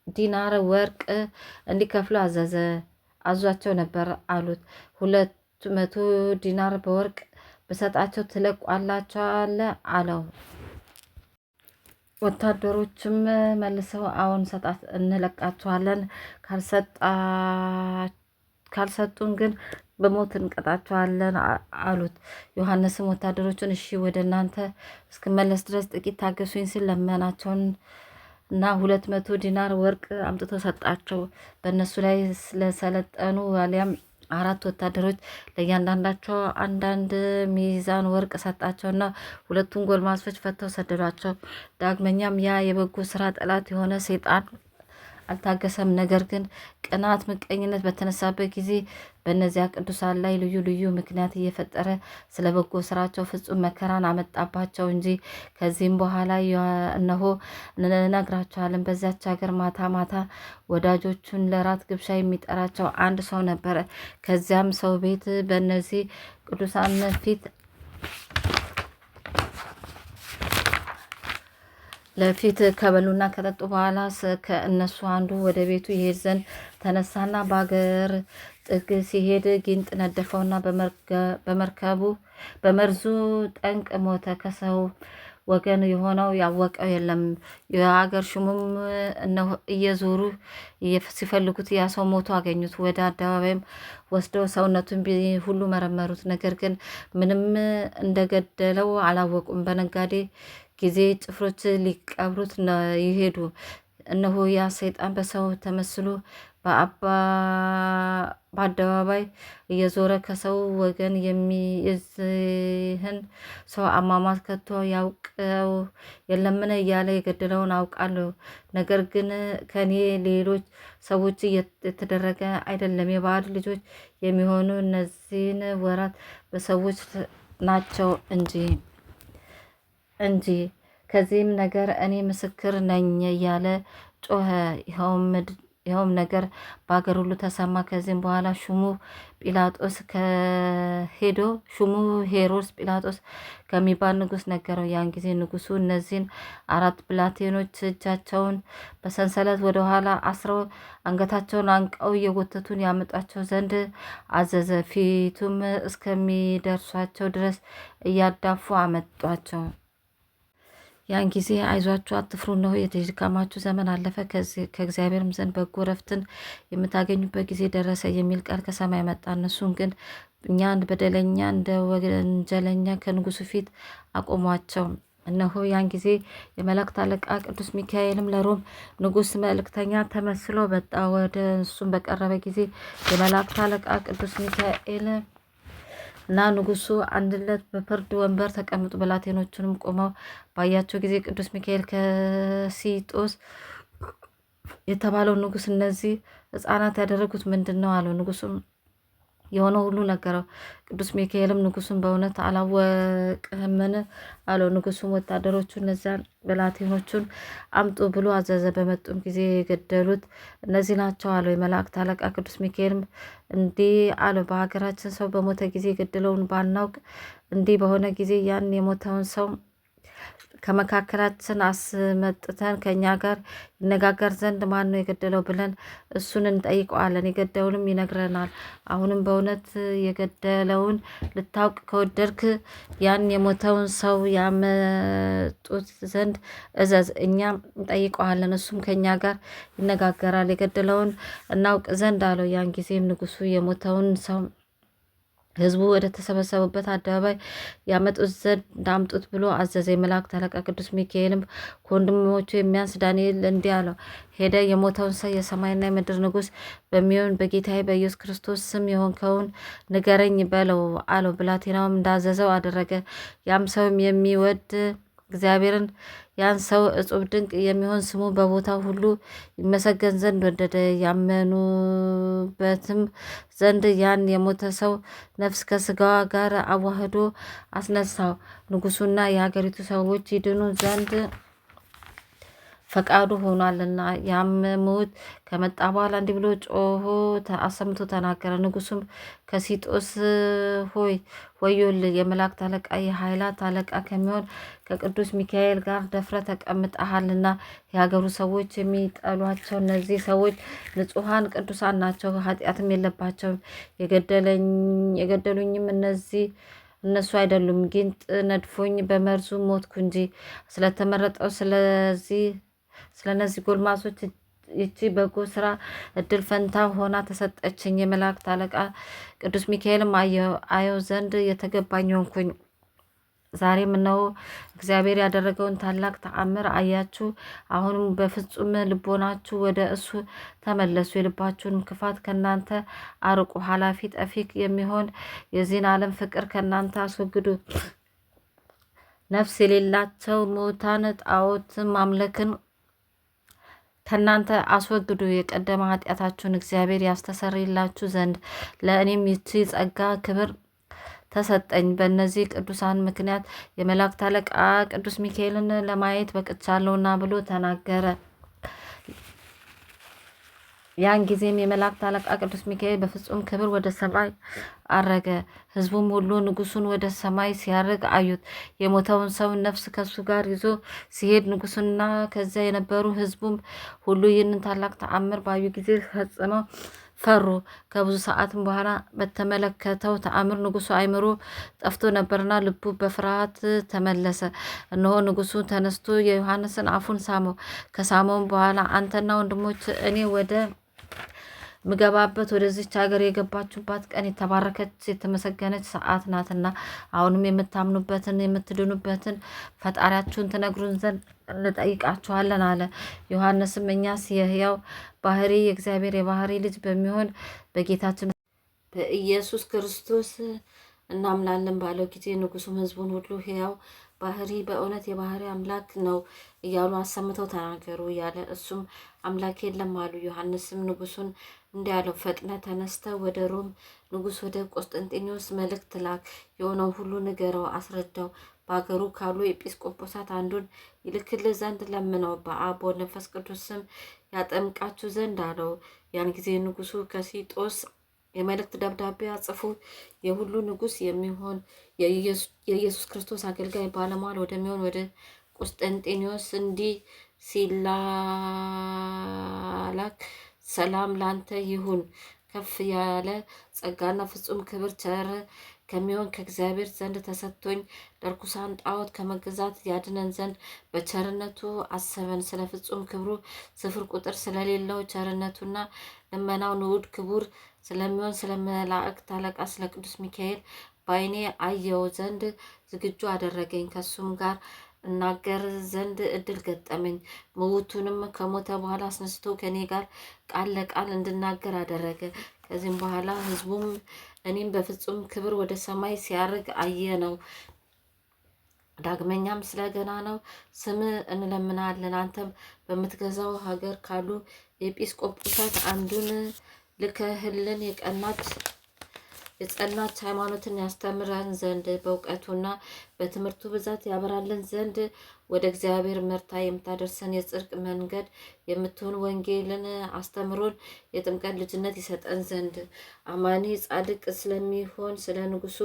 ዲናር ወርቅ እንዲከፍሉ አዟቸው ነበር አሉት። 200 ዲናር በወርቅ በሰጣቸው ትለቋላቸዋለ አለው። ወታደሮችም መልሰው አዎን እንለቃቸዋለን፣ ካልሰጡን ግን በሞት እንቀጣቸዋለን አሉት። ዮሐንስም ወታደሮቹን እሺ ወደ እናንተ እስክመለስ ድረስ ጥቂት ታገሱኝ ሲል ለመናቸውን እና 200 ዲናር ወርቅ አምጥቶ ሰጣቸው። በእነሱ ላይ ስለሰለጠኑ ዋሊያም 4 ወታደሮች ለእያንዳንዳቸው አንዳንድ ሚዛን ወርቅ ሰጣቸውና 2ቱን ጎልማሶች ፈተው ሰደዷቸው። ዳግመኛም ያ የበጎ ስራ ጠላት የሆነ ሰይጣን አልታገሰም። ነገር ግን ቅናት፣ ምቀኝነት በተነሳበት ጊዜ በእነዚያ ቅዱሳን ላይ ልዩ ልዩ ምክንያት እየፈጠረ ስለ በጎ ስራቸው ፍጹም መከራን አመጣባቸው እንጂ። ከዚህም በኋላ እነሆ እንነግራቸዋለን፣ በዚያች ሀገር ማታ ማታ ወዳጆቹን ለራት ግብዣ የሚጠራቸው አንድ ሰው ነበረ። ከዚያም ሰው ቤት በእነዚህ ቅዱሳን ፊት ለፊት ከበሉና ከጠጡ በኋላ ከእነሱ አንዱ ወደ ቤቱ ይሄድ ዘንድ ተነሳና በአገር ጥግ ሲሄድ ጊንጥ ነደፈውና በመርዙ ጠንቅ ሞተ። ከሰው ወገን የሆነው ያወቀው የለም። የሀገር ሹሙም እየዞሩ ሲፈልጉት ያ ሰው ሞቶ አገኙት። ወደ አደባባይም ወስደው ሰውነቱን ሁሉ መረመሩት። ነገር ግን ምንም እንደገደለው አላወቁም። በነጋዴ ጊዜ ጭፍሮች ሊቀብሩት ይሄዱ። እነሆ ያ ሰይጣን በሰው ተመስሎ በአደባባይ እየዞረ ከሰው ወገን የዚህን ሰው አሟሟት ከቶ ያውቀው የለምን እያለ የገደለውን አውቃለሁ፣ ነገር ግን ከኔ ሌሎች ሰዎች የተደረገ አይደለም፣ የባዕድ ልጆች የሚሆኑ እነዚህን ወራት በሰዎች ናቸው እንጂ ከዚህም ነገር እኔ ምስክር ነኝ እያለ ጮኸ። ይኸውም ነገር በአገር ሁሉ ተሰማ። ከዚህም በኋላ ሹሙ ሄሮድስ ጲላጦስ ከሚባል ንጉሥ ነገረው። ያን ጊዜ ንጉሡ እነዚህን 4 ብላቴኖች እጃቸውን በሰንሰለት ወደ ኋላ አስረው አንገታቸውን አንቀው እየጎተቱን ያመጧቸው ዘንድ አዘዘ። ፊቱም እስከሚደርሷቸው ድረስ እያዳፉ አመጧቸው። ያን ጊዜ አይዟችሁ፣ አትፍሩ፣ እነሆ የድካማችሁ ዘመን አለፈ፣ ከእግዚአብሔርም ዘንድ በጎ ረፍትን የምታገኙበት ጊዜ ደረሰ የሚል ቃል ከሰማይ መጣ። እነሱን ግን እኛ በደለኛ እንደ ወንጀለኛ ከንጉሱ ፊት አቆሟቸው። እነሆ ያን ጊዜ የመላእክት አለቃ ቅዱስ ሚካኤልም ለሮም ንጉሥ መልእክተኛ ተመስሎ መጣ። ወደ እሱም በቀረበ ጊዜ የመላእክት አለቃ ቅዱስ ሚካኤል እና ንጉሱ አንድነት በፍርድ ወንበር ተቀምጡ። ብላቴኖቹንም ቆመው ባያቸው ጊዜ ቅዱስ ሚካኤል ከሲጦስ የተባለው ንጉሥ እነዚህ ሕፃናት ያደረጉት ምንድን ነው አለው። ንጉሱም የሆነው ሁሉ ነገረው። ቅዱስ ሚካኤልም ንጉሱን በእውነት አላወቅህምን አለው። ንጉሱም ወታደሮቹ እነዚያን ብላቴኖቹን አምጡ ብሎ አዘዘ። በመጡም ጊዜ የገደሉት እነዚህ ናቸው አለው። የመላእክት አለቃ ቅዱስ ሚካኤልም እንዲህ አለው፣ በሀገራችን ሰው በሞተ ጊዜ የገደለውን ባናውቅ፣ እንዲህ በሆነ ጊዜ ያን የሞተውን ሰው ከመካከላችን አስመጥተን ከእኛ ጋር ይነጋገር ዘንድ ማን ነው የገደለው ብለን እሱን እንጠይቀዋለን፣ የገደለውንም ይነግረናል። አሁንም በእውነት የገደለውን ልታውቅ ከወደድክ ያን የሞተውን ሰው ያመጡት ዘንድ እዘዝ፣ እኛም እንጠይቀዋለን፣ እሱም ከእኛ ጋር ይነጋገራል፣ የገደለውን እናውቅ ዘንድ አለው። ያን ጊዜም ንጉሱ የሞተውን ሰው ሕዝቡ ወደ ተሰበሰቡበት አደባባይ ያመጡት ዘንድ አምጡት ብሎ አዘዘ። የመላእክት አለቃ ቅዱስ ሚካኤልም ከወንድሞቹ የሚያንስ ዳንኤል እንዲህ አለው፣ ሄደ የሞተውን ሰው የሰማይና የምድር ንጉሥ በሚሆን በጌታዬ በኢየሱስ ክርስቶስ ስም የሆንከውን ንገረኝ በለው አለው። ብላቴናውም እንዳዘዘው አደረገ። ያም ሰውም የሚወድ እግዚአብሔርን ያን ሰው እጹብ ድንቅ የሚሆን ስሙ በቦታው ሁሉ ይመሰገን ዘንድ ወደደ። ያመኑበትም ዘንድ ያን የሞተ ሰው ነፍስ ከስጋዋ ጋር አዋህዶ አስነሳው። ንጉሱና የሀገሪቱ ሰዎች ይድኑ ዘንድ ፈቃዱ ሆኗልና። ያመሙት ከመጣ በኋላ እንዲህ ብሎ ጮሆ አሰምቶ ተናገረ። ንጉሱም ከሲጦስ ሆይ ወዮልህ፣ የመላእክት አለቃ የኃይላት አለቃ ከሚሆን ከቅዱስ ሚካኤል ጋር ደፍረ ተቀምጠሃልና። የሀገሩ ሰዎች የሚጠሏቸው እነዚህ ሰዎች ንጹሐን ቅዱሳን ናቸው፣ ኃጢአትም የለባቸውም። የገደሉኝም እነሱ አይደሉም፣ ጊንጥ ነድፎኝ በመርዙ ሞትኩ እንጂ። ስለተመረጠው ስለነዚህ ጎልማሶች ይቺ በጎ ስራ እድል ፈንታ ሆና ተሰጠችኝ። የመላእክት አለቃ ቅዱስ ሚካኤልም አየው ዘንድ የተገባኝ ሆንኩኝ። ዛሬም እነሆ እግዚአብሔር ያደረገውን ታላቅ ተአምር አያችሁ። አሁንም በፍጹም ልቦናችሁ ወደ እሱ ተመለሱ፣ የልባችሁንም ክፋት ከእናንተ አርቁ፣ ኃላፊ ጠፊ የሚሆን የዚህን ዓለም ፍቅር ከእናንተ አስወግዱ። ነፍስ የሌላቸው ሙታን ጣዖት ማምለክን ከእናንተ አስወግዱ፣ የቀደመ ኃጢአታችሁን እግዚአብሔር ያስተሰርይላችሁ ዘንድ ለእኔም ይቺ ጸጋ ክብር ተሰጠኝ። በእነዚህ ቅዱሳን ምክንያት የመላእክት አለቃ ቅዱስ ሚካኤልን ለማየት በቅቻለሁና ብሎ ተናገረ። ያን ጊዜም የመላእክት አለቃ ቅዱስ ሚካኤል በፍጹም ክብር ወደ ሰማይ አረገ። ሕዝቡም ሁሉ ንጉሱን ወደ ሰማይ ሲያርግ አዩት። የሞተውን ሰው ነፍስ ከሱ ጋር ይዞ ሲሄድ ንጉሱና ከዚያ የነበሩ ሕዝቡም ሁሉ ይህንን ታላቅ ተአምር ባዩ ጊዜ ፈጽመው ፈሩ። ከብዙ ሰዓትም በኋላ በተመለከተው ተአምር ንጉሱ አይምሮ ጠፍቶ ነበርና ልቡ በፍርሃት ተመለሰ። እነሆ ንጉሱ ተነስቶ የዮሐንስን አፉን ሳመው። ከሳመውም በኋላ አንተና ወንድሞች እኔ ወደ ምገባበት ወደዚች ሀገር የገባችሁባት ቀን የተባረከች የተመሰገነች ሰዓት ናትና አሁንም የምታምኑበትን የምትድኑበትን ፈጣሪያችሁን ትነግሩን ዘንድ እንጠይቃችኋለን አለ። ዮሐንስም እኛስ የሕያው ባህሪ የእግዚአብሔር የባህሪ ልጅ በሚሆን በጌታችን በኢየሱስ ክርስቶስ እናምናለን ባለው ጊዜ ንጉሱም ሕዝቡን ሁሉ ሕያው ባህሪ በእውነት የባህሪ አምላክ ነው እያሉ አሰምተው ተናገሩ እያለ እሱም አምላክ የለም አሉ። ዮሐንስም ንጉሱን እንዲህ አለው፣ ፈጥነ ተነስተ ወደ ሮም ንጉስ ወደ ቆስጠንጢኖስ መልእክት ላክ፣ የሆነው ሁሉ ንገረው፣ አስረዳው። በሀገሩ ካሉ ኤጲስቆጶሳት አንዱን ይልክልህ ዘንድ ለምነው፣ በአብ በወልድ በመንፈስ ቅዱስ ስም ያጠምቃችሁ ዘንድ አለው። ያን ጊዜ ንጉሱ ከሲጦስ የመልእክት ደብዳቤ አጽፎ የሁሉ ንጉስ የሚሆን የኢየሱስ ክርስቶስ አገልጋይ ባለሟል ወደሚሆን ወደ ቆስጠንጢኖስ እንዲህ ሲላላክ፣ ሰላም ላንተ ይሁን። ከፍ ያለ ጸጋና ፍጹም ክብር ቸር ከሚሆን ከእግዚአብሔር ዘንድ ተሰጥቶኝ ለርኩሳን ጣዖት ከመገዛት ያድነን ዘንድ በቸርነቱ አሰበን። ስለ ፍጹም ክብሩ ስፍር ቁጥር ስለሌለው ቸርነቱና ልመናው ንዑድ ክቡር ስለሚሆን ስለ መላእክት አለቃ ስለ ቅዱስ ሚካኤል በዓይኔ አየው ዘንድ ዝግጁ አደረገኝ። ከሱም ጋር እናገር ዘንድ እድል ገጠመኝ። ምውቱንም ከሞተ በኋላ አስነስቶ ከኔ ጋር ቃል ለቃል እንድናገር አደረገ። ከዚህም በኋላ ሕዝቡም እኔም በፍጹም ክብር ወደ ሰማይ ሲያርግ አየ ነው። ዳግመኛም ስለ ገና ነው ስም እንለምናለን። አንተም በምትገዛው ሀገር ካሉ ኤጲስቆጶሳት አንዱን ልከህልን የጸናች ሃይማኖትን ያስተምረን ዘንድ በእውቀቱና በትምህርቱ ብዛት ያበራልን ዘንድ ወደ እግዚአብሔር መርታ የምታደርሰን የጽድቅ መንገድ የምትሆን ወንጌልን አስተምሮን የጥምቀት ልጅነት ይሰጠን ዘንድ አማኒ ጻድቅ ስለሚሆን ስለ ንጉሱ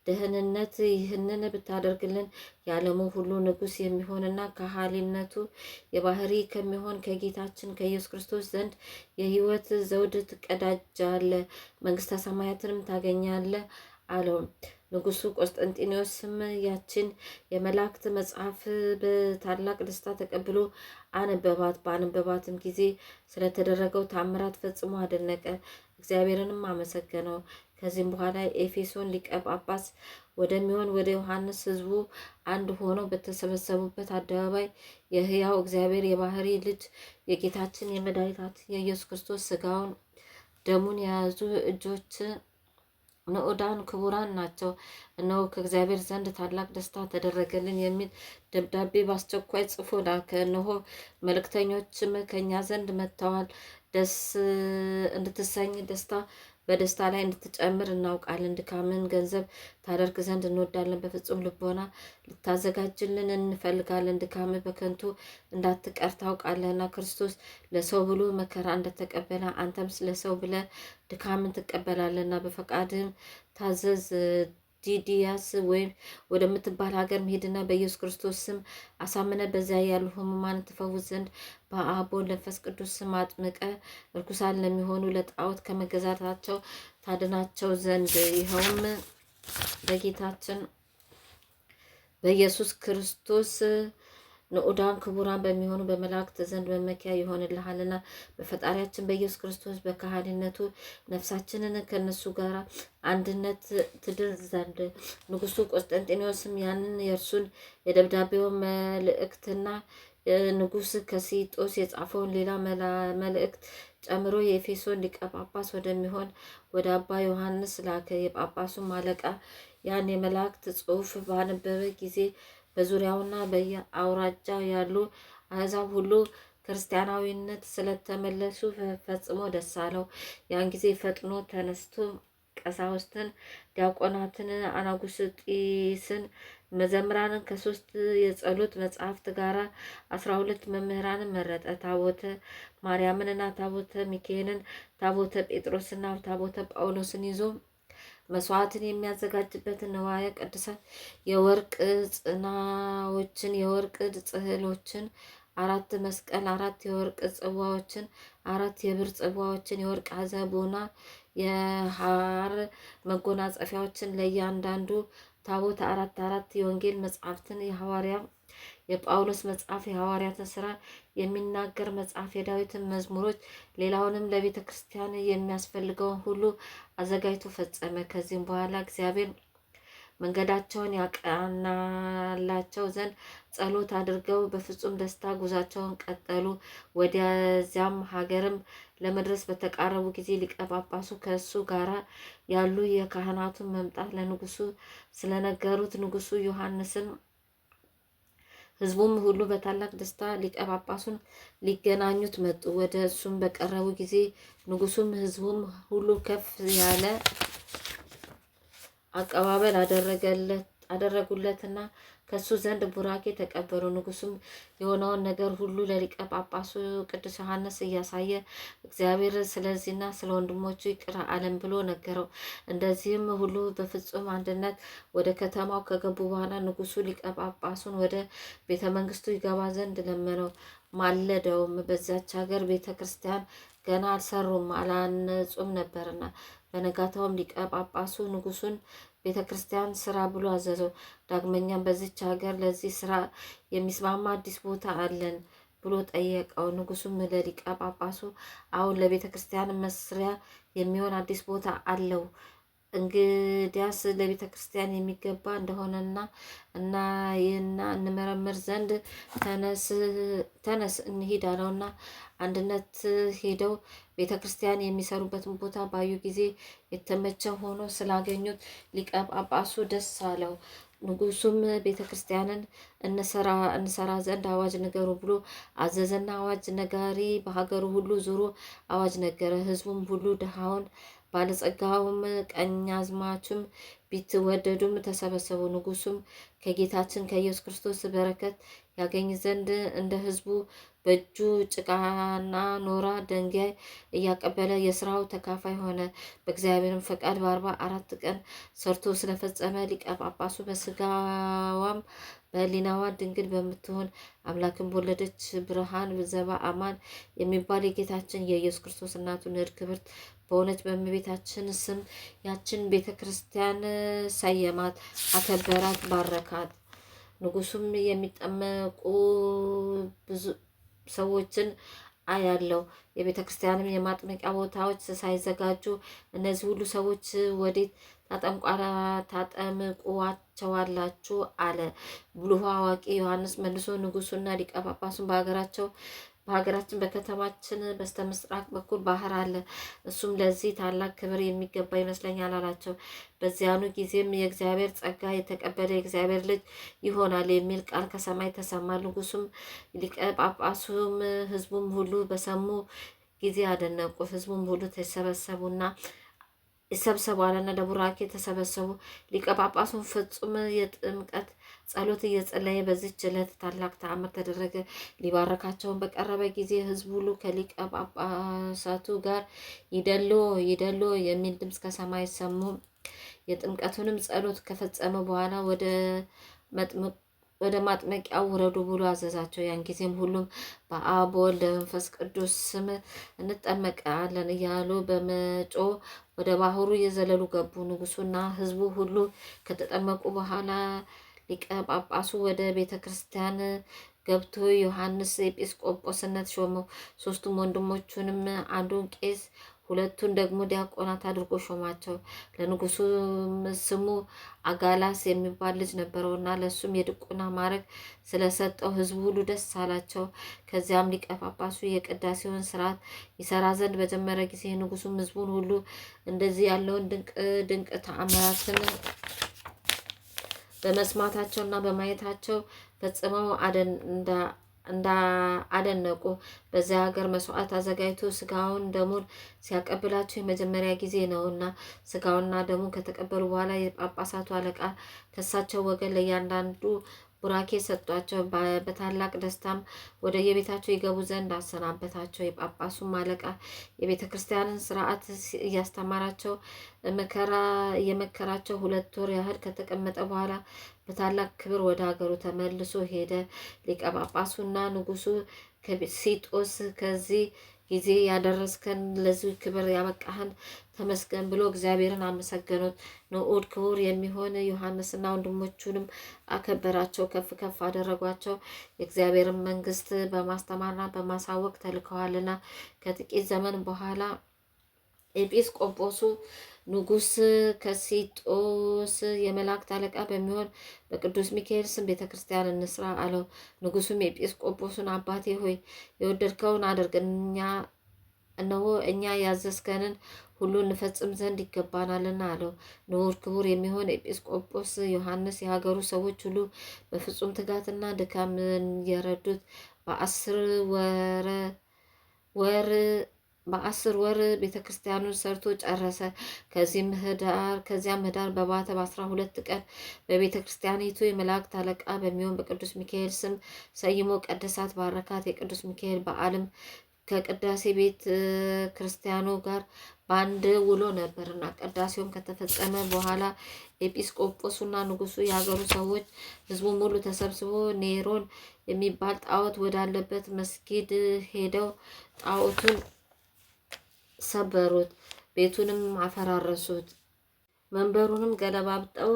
ደህንነት ይህንን ብታደርግልን የዓለሙ ሁሉ ንጉስ የሚሆንና ከሃሊነቱ የባህሪ ከሚሆን ከጌታችን ከኢየሱስ ክርስቶስ ዘንድ የሕይወት ዘውድ ትቀዳጃለ፣ መንግስተ ሰማያትንም ታገኛለ አለው። ንጉሱ ቆስጠንጢኖስም ያችን የመላእክት መጽሐፍ በታላቅ ደስታ ተቀብሎ አነበባት። በአነበባትም ጊዜ ስለተደረገው ታምራት ፈጽሞ አደነቀ፣ እግዚአብሔርንም አመሰገነው። ከዚህም በኋላ ኤፌሶን ሊቀ ጳጳስ ወደሚሆን ወደ ዮሐንስ ሕዝቡ አንድ ሆነው በተሰበሰቡበት አደባባይ የሕያው እግዚአብሔር የባህሪ ልጅ የጌታችን የመድኃኒታችን የኢየሱስ ክርስቶስ ስጋውን ደሙን የያዙ እጆች ንዑዳን ክቡራን ናቸው። እነሆ ከእግዚአብሔር ዘንድ ታላቅ ደስታ ተደረገልን የሚል ደብዳቤ በአስቸኳይ ጽፎ ላከ። እነሆ መልእክተኞችም ከእኛ ዘንድ መጥተዋል። ደስ እንድትሰኝ ደስታ በደስታ ላይ እንድትጨምር እናውቃለን። ድካምን ገንዘብ ታደርግ ዘንድ እንወዳለን። በፍጹም ልቦና ልታዘጋጅልን እንፈልጋለን። ድካም በከንቱ እንዳትቀር ታውቃለህና ክርስቶስ ለሰው ብሎ መከራ እንደተቀበለ አንተም ለሰው ብለ ድካምን ትቀበላለና በፈቃድህም ታዘዝ። ዲዲያስ ወይም ወደምትባል ሀገር መሄድና በኢየሱስ ክርስቶስ ስም አሳምነ በዚያ ያሉ ሕሙማን ትፈውስ ዘንድ በአብ በወልድ በመንፈስ ቅዱስ ስም አጥምቀ እርኩሳን ለሚሆኑ ለጣዖት ከመገዛታቸው ታድናቸው ዘንድ ይኸውም በጌታችን በኢየሱስ ክርስቶስ ንዑዳን ክቡራን በሚሆኑ በመላእክት ዘንድ መመኪያ ይሆንልሃልና በፈጣሪያችን በኢየሱስ ክርስቶስ በካህሊነቱ ነፍሳችንን ከነሱ ጋር አንድነት ትድር ዘንድ። ንጉሱ ቆስጠንጢኖስም ያንን የእርሱን የደብዳቤውን መልእክትና ንጉስ ከሲጦስ የጻፈውን ሌላ መልእክት ጨምሮ የኤፌሶን ሊቀ ጳጳስ ወደሚሆን ወደ አባ ዮሐንስ ላከ። የጳጳሱም አለቃ ያን የመላእክት ጽሑፍ ባነበበ ጊዜ በዙሪያውና በየአውራጃ ያሉ አሕዛብ ሁሉ ክርስቲያናዊነት ስለተመለሱ ፈጽሞ ደስ አለው። ያን ጊዜ ፈጥኖ ተነስቶ ቀሳውስትን፣ ዲያቆናትን፣ አናጉስጢስን፣ መዘምራንን ከ3 የጸሎት መጽሐፍት ጋር 12 መምህራንን መረጠ። ታቦተ ማርያምንና ታቦተ ሚካኤልን፣ ታቦተ ጴጥሮስና ታቦተ ጳውሎስን ይዞ መስዋዕትን የሚያዘጋጅበትን ንዋየ ቅድሳት፣ የወርቅ ጽናዎችን፣ የወርቅ ጽህሎችን፣ 4 መስቀል፣ 4 የወርቅ ጽዋዎችን፣ 4 የብር ጽዋዎችን፣ የወርቅ አዘቦና፣ የሐር መጎናጸፊያዎችን፣ ለእያንዳንዱ ታቦት 4 የወንጌል መጽሐፍትን፣ የሐዋርያ የጳውሎስ መጽሐፍ፣ የሐዋርያትን ስራ የሚናገር መጽሐፍ፣ የዳዊትን መዝሙሮች፣ ሌላውንም ለቤተ ክርስቲያን የሚያስፈልገውን ሁሉ አዘጋጅቶ ፈጸመ። ከዚህም በኋላ እግዚአብሔር መንገዳቸውን ያቀናላቸው ዘንድ ጸሎት አድርገው በፍጹም ደስታ ጉዟቸውን ቀጠሉ። ወደዚያም ሀገርም ለመድረስ በተቃረቡ ጊዜ ሊቀ ጳጳሱ ከእሱ ጋር ያሉ የካህናቱን መምጣት ለንጉሱ ስለነገሩት ንጉሱ ዮሐንስን ሕዝቡም ሁሉ በታላቅ ደስታ ሊቀ ጳጳሱን ሊገናኙት መጡ። ወደ እሱም በቀረቡ ጊዜ ንጉሱም ሕዝቡም ሁሉ ከፍ ያለ አቀባበል አደረጉለትና ከሱ ዘንድ ቡራኬ ተቀበሉ። ንጉሱም የሆነውን ነገር ሁሉ ለሊቀ ጳጳሱ ቅዱስ ዮሐንስ እያሳየ እግዚአብሔር ስለዚህና ስለ ወንድሞቹ ይቅር አለን ብሎ ነገረው። እንደዚህም ሁሉ በፍጹም አንድነት ወደ ከተማው ከገቡ በኋላ ንጉሱ ሊቀ ጳጳሱን ወደ ቤተ መንግስቱ ይገባ ዘንድ ለመነው፣ ማለደውም። በዚያች ሀገር ቤተ ክርስቲያን ገና አልሰሩም አላነጹም ነበርና። በነጋታውም ሊቀ ጳጳሱ ንጉሱን ቤተ ክርስቲያን ስራ ብሎ አዘዘው። ዳግመኛም በዚች ሀገር ለዚህ ስራ የሚስማማ አዲስ ቦታ አለን ብሎ ጠየቀው። ንጉሱም ለሊቀ ጳጳሱ አሁን ለቤተ ክርስቲያን መስሪያ የሚሆን አዲስ ቦታ አለው፣ እንግዲያስ ለቤተ ክርስቲያን የሚገባ እንደሆነና ይህና እንመረምር ዘንድ ተነስ እንሂድ አለውና አንድነት ሄደው ቤተ ክርስቲያን የሚሰሩበትን ቦታ ባዩ ጊዜ የተመቸ ሆኖ ስላገኙት ሊቀ ጳጳሱ ደስ አለው። ንጉሱም ቤተ ክርስቲያንን እንሰራ ዘንድ አዋጅ ነገሩ ብሎ አዘዘና አዋጅ ነጋሪ በሀገሩ ሁሉ ዙሮ አዋጅ ነገረ። ህዝቡም ሁሉ ድሃውን ባለጸጋውም ቀኛዝማቹም ቢትወደዱም ተሰበሰቡ። ንጉሱም ከጌታችን ከኢየሱስ ክርስቶስ በረከት ያገኝ ዘንድ እንደ ህዝቡ በእጁ ጭቃና ኖራ ደንጋይ እያቀበለ የስራው ተካፋይ ሆነ። በእግዚአብሔርም ፈቃድ በ44 ቀን ሰርቶ ስለፈጸመ ሊቀ ጳጳሱ በስጋዋም በህሊናዋ ድንግል በምትሆን አምላክን በወለደች ብርሃን ዘባ አማን የሚባል የጌታችን የኢየሱስ ክርስቶስ እናቱ ንዕድ ክብርት በሆነች በእመቤታችን ስም ያችን ቤተ ክርስቲያን ሰየማት፣ አከበራት፣ ባረካት። ንጉሱም የሚጠመቁ ብዙ ሰዎችን አያለው። የቤተ ክርስቲያንም የማጥመቂያ ቦታዎች ሳይዘጋጁ እነዚህ ሁሉ ሰዎች ወዴት ታጠምቁዋቸዋላችሁ? አለ። ብልሁ አዋቂ ዮሐንስ መልሶ ንጉሱና ሊቀ ጳጳሱን በሀገራችን በከተማችን በስተ ምስራቅ በኩል ባህር አለ፣ እሱም ለዚህ ታላቅ ክብር የሚገባ ይመስለኛል አላቸው። በዚያኑ ጊዜም የእግዚአብሔር ጸጋ የተቀበለ የእግዚአብሔር ልጅ ይሆናል የሚል ቃል ከሰማይ ተሰማ። ንጉሱም ሊቀ ጳጳሱም ህዝቡም ሁሉ በሰሙ ጊዜ አደነቁ። ህዝቡም ሁሉ ይሰብሰቡ አለና ለቡራኬ ተሰበሰቡ። ሊቀ ጳጳሱን ፍጹም የጥምቀት ጸሎት እየጸለየ በዚች ዕለት ታላቅ ተአምር ተደረገ። ሊባረካቸውን በቀረበ ጊዜ ህዝቡ ሁሉ ከሊቀ ጳጳሳቱ ጋር ይደሎ የሚል ድምፅ ከሰማይ ሰሙ። የጥምቀቱንም ጸሎት ከፈጸመ በኋላ ወደ ማጥመቂያው ውረዱ ብሎ አዘዛቸው። ያን ጊዜም ሁሉም በአብ በወልድ በመንፈስ ቅዱስ ስም እንጠመቃለን እያሉ በመጮ ወደ ባህሩ እየዘለሉ ገቡ። ንጉሱና ህዝቡ ሁሉ ከተጠመቁ በኋላ ሊቀ ጳጳሱ ወደ ቤተ ክርስቲያን ገብቶ ዮሐንስ ኤጲስቆጶስነት ሾመው። 3ቱም ወንድሞቹንም አንዱን ቄስ ሁለቱን ደግሞ ዲያቆናት አድርጎ ሾማቸው። ለንጉሱ ስሙ አጋላስ የሚባል ልጅ ነበረውና ለሱም የድቁና ማዕረግ ስለሰጠው ህዝቡ ሁሉ ደስ አላቸው። ከዚያም ሊቀ ጳጳሱ የቅዳሴውን ስርዓት ይሰራ ዘንድ በጀመረ ጊዜ ንጉሱም ህዝቡን ሁሉ እንደዚህ ያለውን ድንቅ ተአምራትን በመስማታቸውና በማየታቸው ፈጽመው አደነቁ። በዚያ ሀገር መስዋዕት አዘጋጅቶ ስጋውን ደሙን ሲያቀብላቸው የመጀመሪያ ጊዜ ነውና ስጋውና ደሙን ከተቀበሉ በኋላ የጳጳሳቱ አለቃ ከሳቸው ወገን ለእያንዳንዱ ቡራኬ ሰጧቸው። በታላቅ ደስታም ወደ የቤታቸው ይገቡ ዘንድ አሰናበታቸው። የጳጳሱም አለቃ የቤተ ክርስቲያንን ስርዓት እያስተማራቸው እየመከራቸው 2 ወር ያህል ከተቀመጠ በኋላ በታላቅ ክብር ወደ ሀገሩ ተመልሶ ሄደ። ሊቀ ጳጳሱና ንጉሱ ከሲጦስ ከዚህ ጊዜ ያደረስከን ለዚህ ክብር ያበቃህን ተመስገን ብሎ እግዚአብሔርን አመሰገኑት። ንዑድ ክቡር የሚሆን ዮሐንስና ወንድሞቹንም አከበራቸው፣ ከፍ ከፍ አደረጓቸው። የእግዚአብሔርን መንግስት በማስተማርና በማሳወቅ ተልከዋልና። ከጥቂት ዘመን በኋላ ኤጲስቆጶሱ ንጉስ ከሲጦስ የመላእክት አለቃ በሚሆን በቅዱስ ሚካኤል ስም ቤተ ክርስቲያን እንስራ አለው። ንጉሱም ኤጲስቆጶሱን አባቴ ሆይ የወደድከውን አድርግ፣ እነሆ እኛ ያዘዝከንን ሁሉ እንፈጽም ዘንድ ይገባናልና አለው። ንዑድ ክቡር የሚሆን ኤጲስቆጶስ ዮሐንስ የሀገሩ ሰዎች ሁሉ በፍጹም ትጋትና ድካም የረዱት በ10 ወር ቤተ ክርስቲያኑን ሰርቶ ጨረሰ። ከዚያም ህዳር በባተ በ12 ቀን በቤተ ክርስቲያኒቱ የመላእክት አለቃ በሚሆን በቅዱስ ሚካኤል ስም ሰይሞ ቀደሳት፣ ባረካት። የቅዱስ ሚካኤል በዓልም ከቅዳሴ ቤተ ክርስቲያኑ ጋር በአንድ ውሎ ነበርና። ቅዳሴውም ከተፈጸመ በኋላ ኤጲስቆጶሱና ንጉሱ የሀገሩ ሰዎች ህዝቡ ሙሉ ተሰብስቦ ኔሮን የሚባል ጣዖት ወዳለበት መስጊድ ሄደው ጣዖቱን ሰበሩት፣ ቤቱንም አፈራረሱት። መንበሩንም ገለባብጠው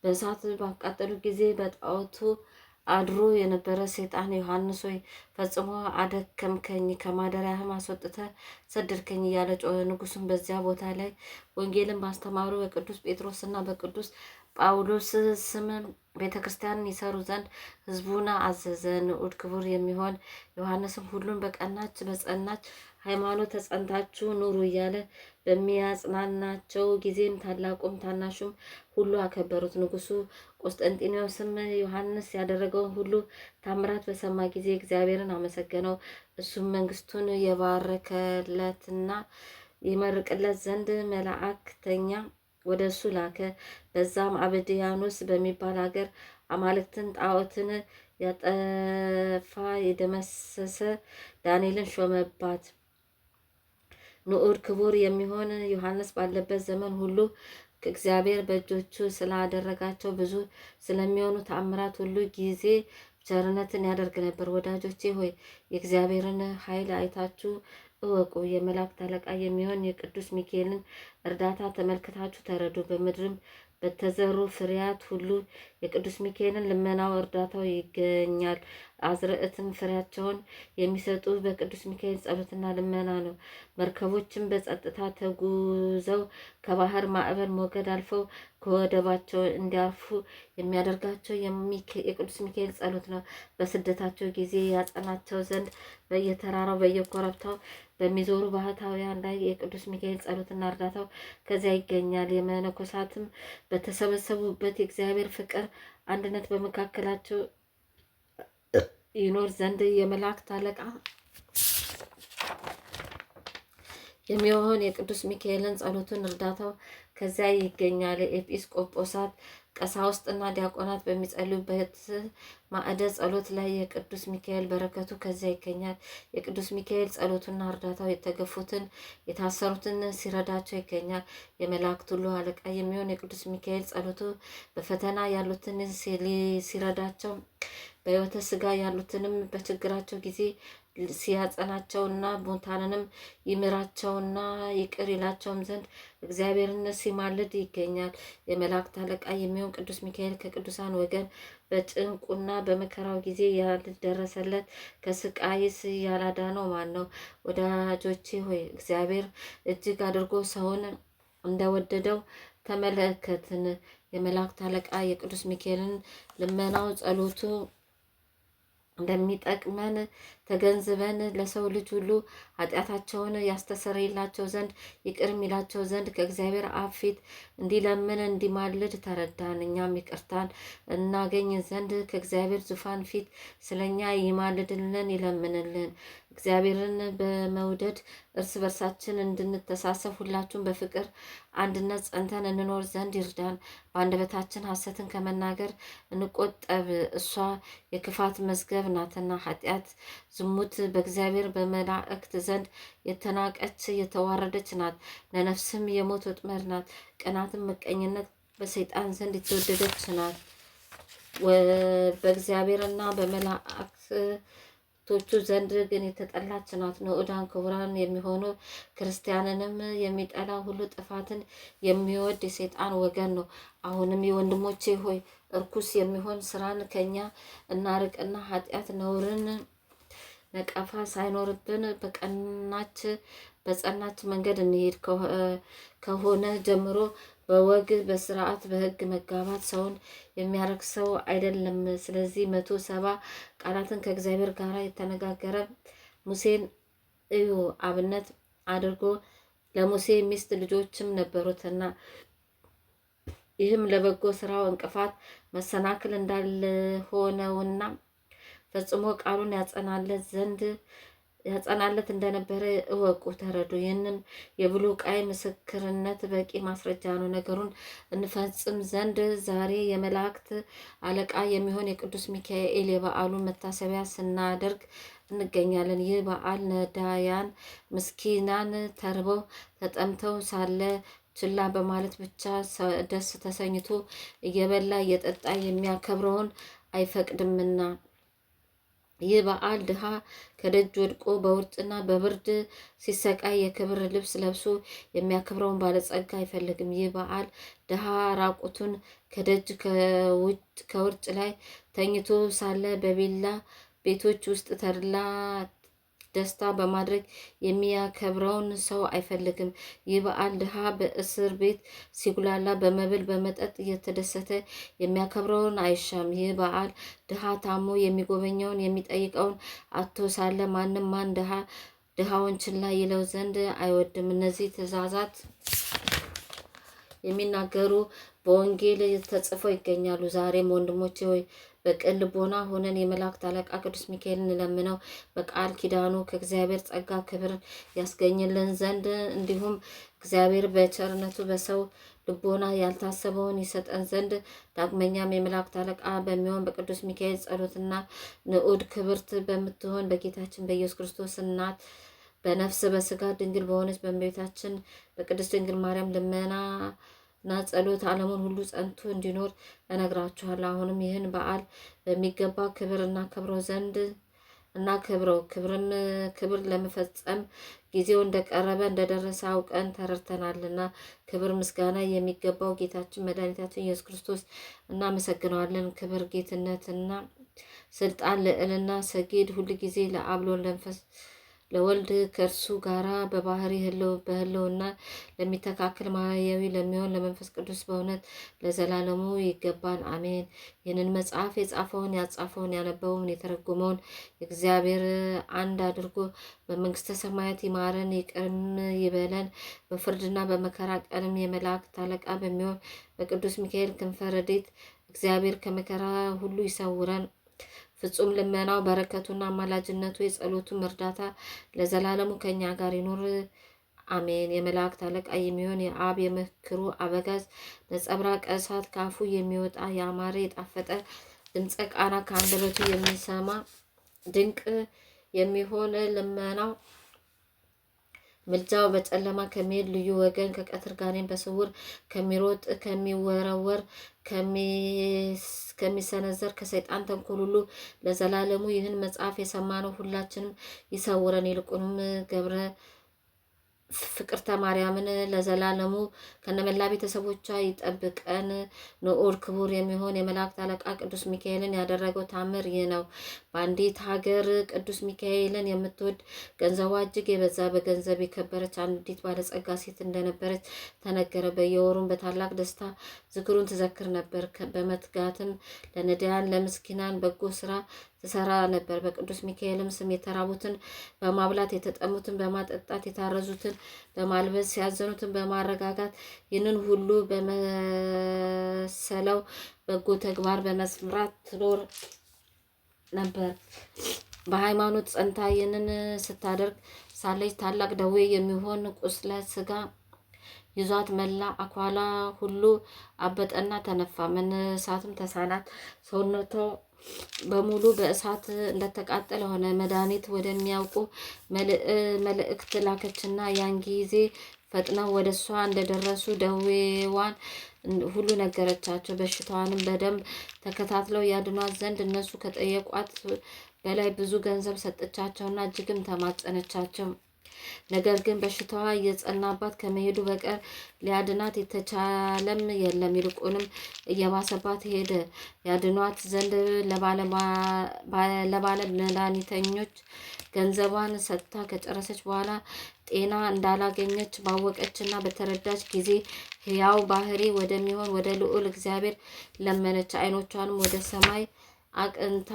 በእሳት ባቃጠሉ ጊዜ በጣዖቱ አድሮ የነበረ ሰይጣን ዮሐንስ ሆይ ፈጽሞ አደከምከኝ፣ ከማደሪያህም አስወጥተህ ሰደድከኝ እያለ ጮኸ። ንጉሱም በዚያ ቦታ ላይ ወንጌልን ባስተማሩ በቅዱስ ጴጥሮስና በቅዱስ ጳውሎስ ስም ቤተ ክርስቲያንን ይሰሩ ዘንድ ህዝቡን አዘዘ። ንዑድ ክቡር የሚሆን ዮሐንስም ሁሉን በቀናች በጸናች ሃይማኖት ተጸንታችሁ ኑሩ እያለ በሚያጽናናቸው ጊዜም ታላቁም ታናሹም ሁሉ አከበሩት። ንጉሱ ቆስጠንጢኖስም ዮሐንስ ያደረገውን ሁሉ ታምራት በሰማ ጊዜ እግዚአብሔርን አመሰገነው። እሱም መንግስቱን የባረከለትና ይመርቅለት ዘንድ መላእክተኛ ወደ እሱ ላከ። በዛም አብድያኖስ በሚባል ሀገር አማልክትን ጣዖትን ያጠፋ የደመሰሰ ዳንኤልን ሾመባት። ንዑድ ክቡር የሚሆን ዮሐንስ ባለበት ዘመን ሁሉ እግዚአብሔር በእጆቹ ስላደረጋቸው ብዙ ስለሚሆኑ ተአምራት ሁሉ ጊዜ ቸርነትን ያደርግ ነበር። ወዳጆቼ ሆይ የእግዚአብሔርን ኃይል አይታችሁ እወቁ። የመላእክት አለቃ የሚሆን የቅዱስ ሚካኤልን እርዳታ ተመልክታችሁ ተረዱ። በምድርም በተዘሩ ፍሬያት ሁሉ የቅዱስ ሚካኤልን ልመናው እርዳታው ይገኛል። አዝርዕትም ፍሬያቸውን የሚሰጡ በቅዱስ ሚካኤል ጸሎትና ልመና ነው። መርከቦችም በጸጥታ ተጉዘው ከባህር ማዕበል ሞገድ አልፈው ከወደባቸው እንዲያርፉ የሚያደርጋቸው የቅዱስ ሚካኤል ጸሎት ነው። በስደታቸው ጊዜ ያጸናቸው ዘንድ በየተራራው በየኮረብታው በሚዞሩ ባህታውያን ላይ የቅዱስ ሚካኤል ጸሎትና እርዳታው ከዚያ ይገኛል። የመነኮሳትም በተሰበሰቡበት የእግዚአብሔር ፍቅር አንድነት በመካከላቸው ይኖር ዘንድ የመላእክት አለቃ የሚሆን የቅዱስ ሚካኤልን ጸሎቱን እርዳታው ከዚያ ይገኛል። ኤጲስቆጶሳት ቀሳውስትና ዲያቆናት በሚጸልዩበት ማዕደ ጸሎት ላይ የቅዱስ ሚካኤል በረከቱ ከዚያ ይገኛል። የቅዱስ ሚካኤል ጸሎቱና እርዳታው የተገፉትን የታሰሩትን ሲረዳቸው ይገኛል። የመላእክት ሁሉ አለቃ የሚሆን የቅዱስ ሚካኤል ጸሎቱ በፈተና ያሉትን ሲረዳቸው፣ በሕይወተ ሥጋ ያሉትንም በችግራቸው ጊዜ ሲያጸናቸውና ሙታንንም ይምራቸውና ይቅር ይላቸውም ዘንድ እግዚአብሔርን ሲማልድ ይገኛል። የመላእክት አለቃ የሚሆን ቅዱስ ሚካኤል ከቅዱሳን ወገን በጭንቁና በመከራው ጊዜ ያልደረሰለት ከስቃይስ ያላዳነው ማን ነው? ወዳጆቼ ሆይ እግዚአብሔር እጅግ አድርጎ ሰውን እንደወደደው ተመለከትን። የመላእክት አለቃ የቅዱስ ሚካኤልን ልመናው ጸሎቱ እንደሚጠቅመን ተገንዝበን ለሰው ልጅ ሁሉ ኃጢአታቸውን ያስተሰርይላቸው ዘንድ ይቅር የሚላቸው ዘንድ ከእግዚአብሔር አብ ፊት እንዲለምን እንዲማልድ ተረዳን። እኛም ይቅርታን እናገኝ ዘንድ ከእግዚአብሔር ዙፋን ፊት ስለኛ ይማልድልን ይለምንልን። እግዚአብሔርን በመውደድ እርስ በርሳችን እንድንተሳሰብ ሁላችሁም በፍቅር አንድነት ጸንተን እንኖር ዘንድ ይርዳን። በአንደበታችን ሐሰትን ከመናገር እንቆጠብ፣ እሷ የክፋት መዝገብ ናትና። ኃጢአት፣ ዝሙት በእግዚአብሔር በመላእክት ዘንድ የተናቀች የተዋረደች ናት፣ ለነፍስም የሞት ወጥመድ ናት። ቅናትም ምቀኝነት በሰይጣን ዘንድ የተወደደች ናት፣ በእግዚአብሔርና በመላእክቶቹ ዘንድ ግን የተጠላች ናት። ንዑዳን ክቡራን የሚሆኑ ክርስቲያንንም የሚጠላ ሁሉ ጥፋትን የሚወድ የሰይጣን ወገን ነው። አሁንም የወንድሞቼ ሆይ እርኩስ የሚሆን ስራን ከኛ እናርቅና ኃጢአት፣ ነውርን፣ ነቀፋ ሳይኖርብን በጸናች መንገድ እንሄድ። ከሆነ ጀምሮ በወግ በስርዓት በሕግ መጋባት ሰውን የሚያረክሰው አይደለም። ስለዚህ 170 ቃላትን ከእግዚአብሔር ጋር የተነጋገረ ሙሴን እዩ አብነት አድርጎ። ለሙሴ ሚስት ልጆችም ነበሩትና ይህም ለበጎ ስራው እንቅፋት መሰናክል እንዳልሆነውና ፈጽሞ ቃሉን ያጸናለት እንደነበረ እወቁ፣ ተረዱ። ይህንም የብሉይ ቃል ምስክርነት በቂ ማስረጃ ነው። ነገሩን እንፈጽም ዘንድ ዛሬ የመላእክት አለቃ የሚሆን የቅዱስ ሚካኤል የበዓሉን መታሰቢያ ስናደርግ እንገኛለን። ይህ በዓል ነዳያን ምስኪናን ተርበው ተጠምተው ሳለ ችላ በማለት ብቻ ደስ ተሰኝቶ እየበላ እየጠጣ የሚያከብረውን አይፈቅድምና። ይህ በዓል ድሃ ከደጅ ወድቆ በውርጭና በብርድ ሲሰቃይ የክብር ልብስ ለብሶ የሚያከብረውን ባለጸጋ አይፈልግም። ይህ በዓል ድሃ ራቁቱን ከደጅ ከውርጭ ላይ ተኝቶ ሳለ በቪላ ቤቶች ውስጥ ተድላ ደስታ በማድረግ የሚያከብረውን ሰው አይፈልግም። ይህ በዓል ድሃ በእስር ቤት ሲጉላላ በመብል በመጠጥ እየተደሰተ የሚያከብረውን አይሻም። ይህ በዓል ድሃ ታሞ የሚጎበኘውን የሚጠይቀውን አቶ ሳለ ማን ድሃውን ችላ ይለው ዘንድ አይወድም። እነዚህ ትእዛዛት የሚናገሩ በወንጌል ተጽፈው ይገኛሉ። ዛሬም ወንድሞቼ ሆይ በቅን ልቦና ሆነን የመላእክት አለቃ ቅዱስ ሚካኤልን እንለምነው። በቃል ኪዳኑ ከእግዚአብሔር ጸጋ ክብር ያስገኝልን ዘንድ እንዲሁም እግዚአብሔር በቸርነቱ በሰው ልቦና ያልታሰበውን ይሰጠን ዘንድ ዳግመኛም የመላእክት አለቃ በሚሆን በቅዱስ ሚካኤል ጸሎትና ንዑድ ክብርት በምትሆን በጌታችን በኢየሱስ ክርስቶስ እናት በነፍስ በስጋ ድንግል በሆነች በእመቤታችን በቅድስት ድንግል ማርያም ልመና እና ጸሎት ዓለሙን ሁሉ ጸንቶ እንዲኖር እነግራችኋለሁ። አሁንም ይህን በዓል በሚገባ ክብር እናከብረው ዘንድ ክብር ለመፈጸም ጊዜው እንደቀረበ እንደደረሰ አውቀን ተረድተናልና ክብር ምስጋና የሚገባው ጌታችን መድኃኒታችን ኢየሱስ ክርስቶስ እናመሰግነዋለን። ክብር ጌትነትና ስልጣን ልዕልና ሰጌድ ሁል ጊዜ ለአብ ለወልድ ከእርሱ ጋራ በባህሪ በህልውና ለሚተካከል ማያዊ ለሚሆን ለመንፈስ ቅዱስ በእውነት ለዘላለሙ ይገባል፣ አሜን። ይህንን መጽሐፍ የጻፈውን ያጻፈውን ያነበበውን የተረጎመውን እግዚአብሔር አንድ አድርጎ በመንግስተ ሰማያት ይማረን ይቅርም ይበለን። በፍርድና በመከራ ቀንም የመላእክት አለቃ በሚሆን በቅዱስ ሚካኤል ክንፈ ረድኤት እግዚአብሔር ከመከራ ሁሉ ይሰውረን። ፍጹም ልመናው በረከቱና አማላጅነቱ የጸሎቱም እርዳታ ለዘላለሙ ከኛ ጋር ይኖር አሜን። የመላእክት አለቃ የሚሆን የአብ የምክሩ አበጋዝ ነጸብራቀ እሳት ካፉ የሚወጣ ያማረ የጣፈጠ ድምፀ ቃና ከአንደበቱ የሚሰማ ድንቅ የሚሆን ልመናው ምልጃው በጨለማ ከሚሄድ ልዩ ወገን ከቀትር ጋኔን በስውር ከሚሮጥ ከሚወረወር ከሚሰነዘር ከሰይጣን ተንኮል ሁሉ ለዘላለሙ ይህን መጽሐፍ የሰማነው ሁላችንም ይሰውረን። ይልቁንም ገብረ ፍቅርተ ማርያምን ለዘላለሙ ከነመላ ቤተሰቦቿ ይጠብቀን። ንዑድ ክቡር የሚሆን የመላእክት አለቃ ቅዱስ ሚካኤልን ያደረገው ታምር ይህ ነው። በአንዲት ሀገር ቅዱስ ሚካኤልን የምትወድ ገንዘቧ እጅግ የበዛ በገንዘብ የከበረች አንዲት ባለጸጋ ሴት እንደነበረች ተነገረ። በየወሩም በታላቅ ደስታ ዝክሩን ትዘክር ነበር። በመትጋትም ለነዳያን ለምስኪናን በጎ ስራ ትሰራ ነበር። በቅዱስ ሚካኤልም ስም የተራቡትን በማብላት የተጠሙትን በማጠጣት የታረዙትን በማልበስ ያዘኑትን በማረጋጋት ይህንን ሁሉ በመሰለው በጎ ተግባር በመስራት ትኖር ነበር። በሃይማኖት ጸንታ ይህንን ስታደርግ ሳለች ታላቅ ደዌ የሚሆን ቁስለ ስጋ ይዟት መላ አካሏ ሁሉ አበጠና ተነፋ። መነሳትም ተሳናት። ሰውነቷ በሙሉ በእሳት እንደተቃጠለ ሆነ። መድኃኒት ወደሚያውቁ መልእክት ላከችና ያን ጊዜ ፈጥነው ወደ እሷ እንደደረሱ ደዌዋን ሁሉ ነገረቻቸው። በሽታዋንም በደንብ ተከታትለው ያድኗት ዘንድ እነሱ ከጠየቋት በላይ ብዙ ገንዘብ ሰጠቻቸውና እጅግም ተማጸነቻቸው። ነገር ግን በሽታዋ እየጸናባት ከመሄዱ በቀር ሊያድናት የተቻለም የለም። ይልቁንም እየባሰባት ሄደ። ያድኗት ዘንድ ለባለ መድኃኒተኞች ገንዘቧን ሰጥታ ከጨረሰች በኋላ ጤና እንዳላገኘች ባወቀችና በተረዳች ጊዜ ሕያው ባህሪ ወደሚሆን ወደ ልዑል እግዚአብሔር ለመነች። ዓይኖቿንም ወደ ሰማይ አቅንታ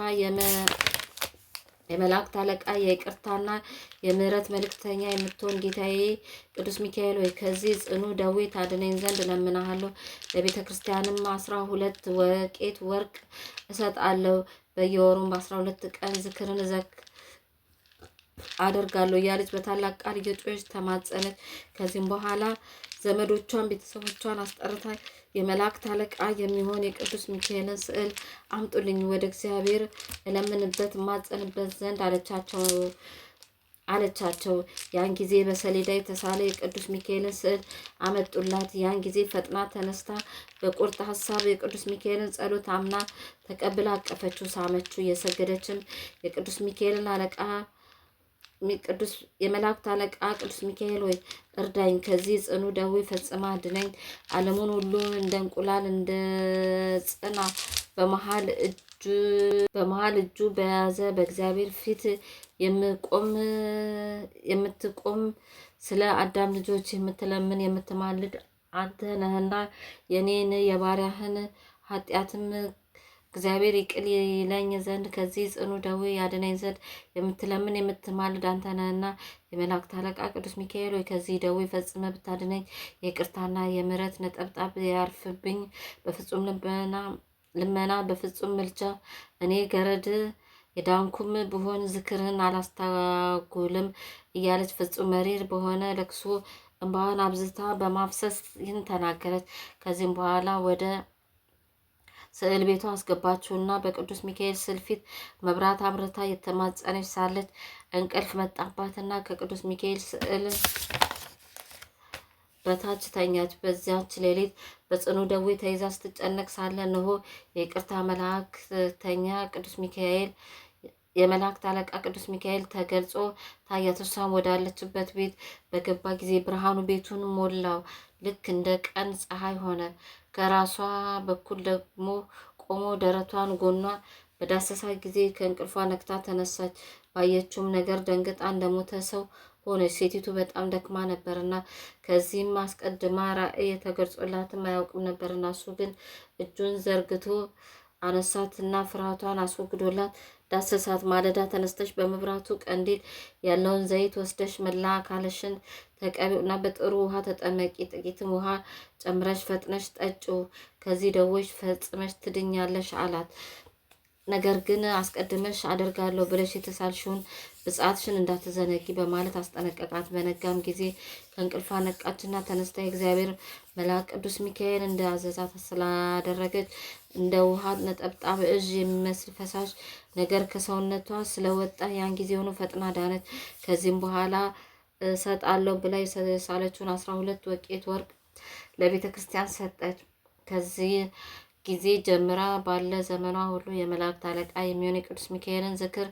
የመላእክት አለቃ የይቅርታና የምሕረት መልእክተኛ የምትሆን ጌታዬ ቅዱስ ሚካኤል ሆይ ከዚህ ጽኑ ደዌ ታድነኝ ዘንድ እለምንሃለሁ። ለቤተ ክርስቲያንም 12 ወቄት ወርቅ እሰጣለሁ። በየወሩም በ12 ቀን ዝክርን አደርጋለሁ እያለች በታላቅ ቃል እየጮኸች ተማጸነች። ከዚህም በኋላ ዘመዶቿን ቤተሰቦቿን አስጠርታ የመላእክት አለቃ የሚሆን የቅዱስ ሚካኤልን ስዕል አምጡልኝ፣ ወደ እግዚአብሔር እለምንበት እማጸንበት ዘንድ አለቻቸው። ያን ጊዜ በሰሌዳ የተሳለ የቅዱስ ሚካኤልን ስዕል አመጡላት። ያን ጊዜ ፈጥና ተነስታ በቁርጥ ሀሳብ የቅዱስ ሚካኤልን ጸሎት አምና ተቀብላ አቀፈችው፣ ሳመችው። የሰገደችም የቅዱስ ሚካኤልን አለቃ የመላእክት አለቃ ቅዱስ ሚካኤል ሆይ እርዳኝ፣ ከዚህ ጽኑ ደዌ ፈጽማ አድነኝ። ዓለሙን ሁሉ እንደ እንቁላል እንደ ጽና በመሃል እጁ በያዘ በእግዚአብሔር ፊት የምትቆም ስለ አዳም ልጆች የምትለምን የምትማልድ አንተ ነህና የኔን የባሪያህን ኃጢአትም እግዚአብሔር ይቅር ይለኝ ዘንድ ከዚህ ጽኑ ደዌ ያድነኝ ዘንድ የምትለምን የምትማልድ አንተ ነህና የመላእክት አለቃ ቅዱስ ሚካኤል ሆይ ከዚህ ደዌ ፈጽመ ብታድነኝ የይቅርታና የምሕረት ነጠብጣብ ያርፍብኝ። በፍጹም ልመና በፍጹም ምልጃ እኔ ገረድ የዳንኩም ብሆን ዝክርህን አላስታጉልም እያለች ፍጹም መሪር በሆነ ለቅሶ እንባዋን አብዝታ በማፍሰስ ይህን ተናገረች። ከዚህም በኋላ ወደ ስዕል ቤቷ አስገባችውና በቅዱስ ሚካኤል ስዕል ፊት መብራት አብርታ የተማጸነች ሳለች እንቅልፍ መጣባትና ከቅዱስ ሚካኤል ስዕል በታች ተኛች። በዚያች ሌሊት በጽኑ ደዌ ተይዛ ስትጨነቅ ሳለ እነሆ የይቅርታ መላእክተኛ ቅዱስ ሚካኤል የመላእክት አለቃ ቅዱስ ሚካኤል ተገልጾ ታያት። እሷም ወዳለችበት ቤት በገባ ጊዜ ብርሃኑ ቤቱን ሞላው፣ ልክ እንደ ቀን ፀሐይ ሆነ። ከራሷ በኩል ደግሞ ቆሞ ደረቷን ጎኗን በዳሰሳ ጊዜ ከእንቅልፏ ነቅታ ተነሳች። ባየችውም ነገር ደንግጣ እንደሞተ ሰው ሆነች። ሴቲቱ በጣም ደክማ ነበርና ከዚህም አስቀድማ ራእይ ተገልጾላትም አያውቅም ነበርና እሱ ግን እጁን ዘርግቶ አነሳትና ፍርሃቷን አስወግዶላት ዳሰሳት። ማለዳ ተነስተሽ በመብራቱ ቀንዲል ያለውን ዘይት ወስደሽ መላ አካልሽን ተቀቢውና በጥሩ ውሃ ተጠመቂ። ጥቂትም ውሃ ጨምረሽ ፈጥነሽ ጠጪው፣ ከዚህ ደዌሽ ፈጽመሽ ትድኛለሽ አላት። ነገር ግን አስቀድመሽ አደርጋለሁ ብለሽ የተሳልሽውን ብጽዓትሽን እንዳትዘነጊ በማለት አስጠነቀቃት። በነጋም ጊዜ ከእንቅልፏ ነቃችና ተነስታ የእግዚአብሔር መልአክ ቅዱስ ሚካኤል እንዳዘዛት ስላደረገች እንደ ውሃ ነጠብጣብ እዥ የሚመስል ፈሳሽ ነገር ከሰውነቷ ስለወጣ ያን ጊዜውኑ ፈጥና ዳነች። ከዚህም በኋላ እሰጣለሁ ብላ የሳለችውን 12 ወቄት ወርቅ ለቤተ ክርስቲያን ሰጠች። ከዚህ ጊዜ ጀምራ ባለ ዘመኗ ሁሉ የመላእክት አለቃ የሚሆን የቅዱስ ሚካኤልን ዝክር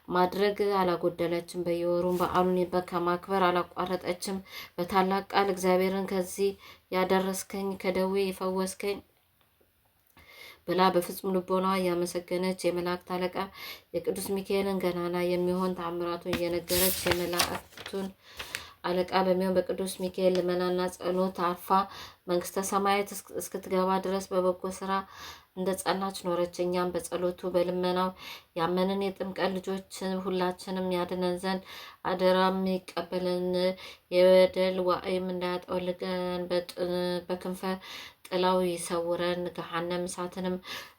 ማድረግ አላጎደለችም። በየወሩም በዓሉን ከማክበር አላቋረጠችም። በታላቅ ቃል እግዚአብሔርን ከዚህ ያደረስከኝ ከደዌ የፈወስከኝ ብላ በፍጹም ልቦናዋ እያመሰገነች የመላእክት አለቃ የቅዱስ ሚካኤልን ገናና የሚሆን ተአምራቱን እየነገረች የመላእክቱን አለቃ በሚሆን በቅዱስ ሚካኤል ልመናና ጸሎት አርፋ መንግስተ ሰማያት እስክትገባ ድረስ በበጎ ስራ እንደ ጸናች ኖረች። እኛም በጸሎቱ በልመናው ያመንን የጥምቀት ልጆች ሁላችንም ያድነን ዘንድ አደራም ይቀበለን። የበደል ዋዕይም እንዳያጠወልገን በክንፈ ጥላው ይሰውረን። ገሃነም እሳትንም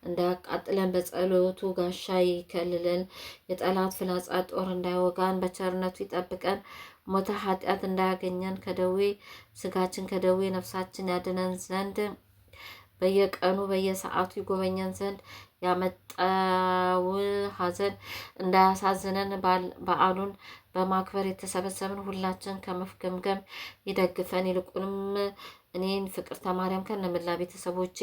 እንዳያቃጥለን በጸሎቱ ጋሻ ይከልለን። የጠላት ፍላጻ ጦር እንዳይወጋን በቸርነቱ ይጠብቀን። ሞተ ኃጢአት እንዳያገኘን ከደዌ ስጋችን ከደዌ ነፍሳችን ያድነን ዘንድ በየቀኑ በየሰዓቱ ይጎበኘን ዘንድ ያመጣው ሐዘን እንዳያሳዝነን በዓሉን በማክበር የተሰበሰብን ሁላችን ከመፍገምገም ይደግፈን። ይልቁንም እኔን ፍቅርተ ማርያም ከነመላ ቤተሰቦቼ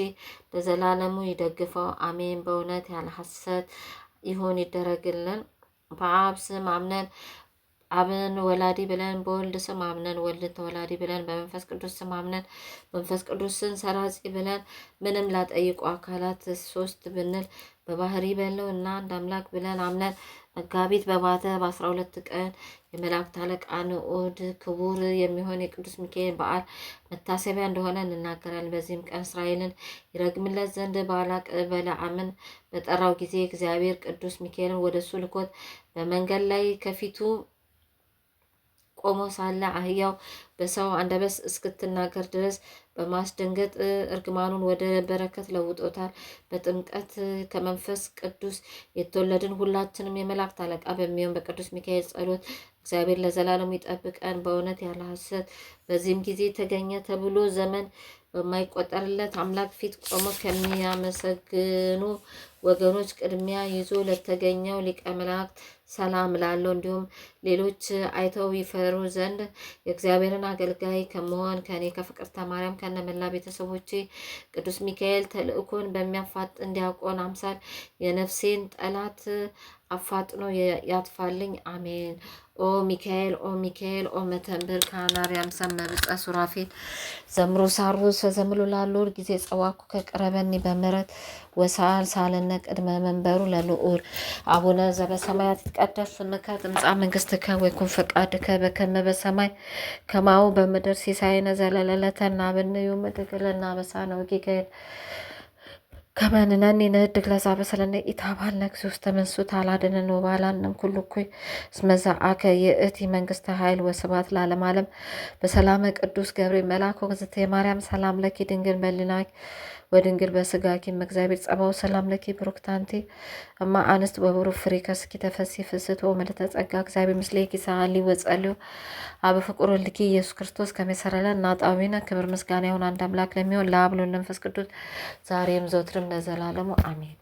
ለዘላለሙ ይደግፈው፣ አሜን። በእውነት ያለ ሐሰት ይሁን ይደረግልን። በአብ ስም አምነን አብን ወላዲ ብለን በወልድ ስም አምነን ወልድ ተወላዲ ብለን በመንፈስ ቅዱስ ስም አምነን መንፈስ ቅዱስን ሰራጺ ብለን ምንም ላጠይቁ አካላት ሶስት ብንል በባህሪ በለው እና አንድ አምላክ ብለን አምነን መጋቢት በባተ በ12 ቀን የመላእክት አለቃ ንዑድ ክቡር የሚሆን የቅዱስ ሚካኤል በዓል መታሰቢያ እንደሆነ እንናገራለን። በዚህም ቀን እስራኤልን ይረግምለት ዘንድ ባላቅ በለዓምን በጠራው ጊዜ እግዚአብሔር ቅዱስ ሚካኤልን ወደሱ ልኮት በመንገድ ላይ ከፊቱ ቆሞ ሳለ አህያው በሰው አንደበት እስክትናገር ድረስ በማስደንገጥ እርግማኑን ወደ በረከት ለውጦታል። በጥምቀት ከመንፈስ ቅዱስ የተወለድን ሁላችንም የመላእክት አለቃ በሚሆን በቅዱስ ሚካኤል ጸሎት እግዚአብሔር ለዘላለሙ ይጠብቀን በእውነት ያለ ሐሰት። በዚህም ጊዜ ተገኘ ተብሎ ዘመን በማይቆጠርለት አምላክ ፊት ቆሞ ከሚያመሰግኑ ወገኖች ቅድሚያ ይዞ ለተገኘው ሊቀ መላእክት ሰላም ላለው እንዲሁም ሌሎች አይተው ይፈሩ ዘንድ የእግዚአብሔርን አገልጋይ ከመሆን ከኔ ከፍቅርተ ማርያም ከነመላ ቤተሰቦቼ ቅዱስ ሚካኤል ተልእኮን በሚያፋጥን ዲያቆን አምሳል የነፍሴን ጠላት አፋጥኖ ያጥፋልኝ፣ አሜን። ኦ ሚካኤል ኦ ሚካኤል ኦ መተንብር ካናርያም ሰመብፀ ሱራፌል ዘምሮ ሳሩስ ዘምሎ ላሉር ጊዜ ጸዋኩ ከቅረበኒ በምረት ወሳል ሳለነ ቅድመ መንበሩ ለልዑል አቡነ ዘበሰማያት ይትቀደስ ስምከ ትምጻእ መንግስትከ ወይኩን ፈቃድከ በከመ በሰማይ ከማሁ በምድር ሲሳየነ ዘለለዕለትነ ሀበነ ዮም ወኅድግ ለነ አበሳነ ወጌጋየነ ከመ ንሕነኒ ንኅድግ ለዘአበሰለነ ኢታብአልነ እግዚኦ ውስተ መንሱት አላድኅነነ ወባልሐነም ኩሉ እኩይ እስመ ዘአከ ይእቲ መንግስተ ኃይል ወስብሐት ለዓለመ ዓለም። በሰላመ ቅዱስ ገብርኤል መልአክ ወእግዝእትየ ማርያም ሰላም ለኪ ድንግል በኅሊናኪ ወድንግል በሥጋኪ እምእግዚአብሔር ጸባኦት ሰላም ለኪ ብሩክት አንቲ እማ አንስት ወብሩክ ፍሬ ከርስኪ ተፈሥሒ ፍስሕት ወምልዕተ ጸጋ እግዚአብሔር ምስሌኪ ሰአሊ ወጸልዩ አብ ፍቁር ወልድኪ ኢየሱስ ክርስቶስ ከመ ይሠረይ ለነ ኃጣውኢነ ክብር ምስጋና ይሁን አንድ አምላክ ለሚሆን ለአብ ለወልድ ለመንፈስ ቅዱስ ዛሬም ዘወትርም ለዘላለሙ አሜን።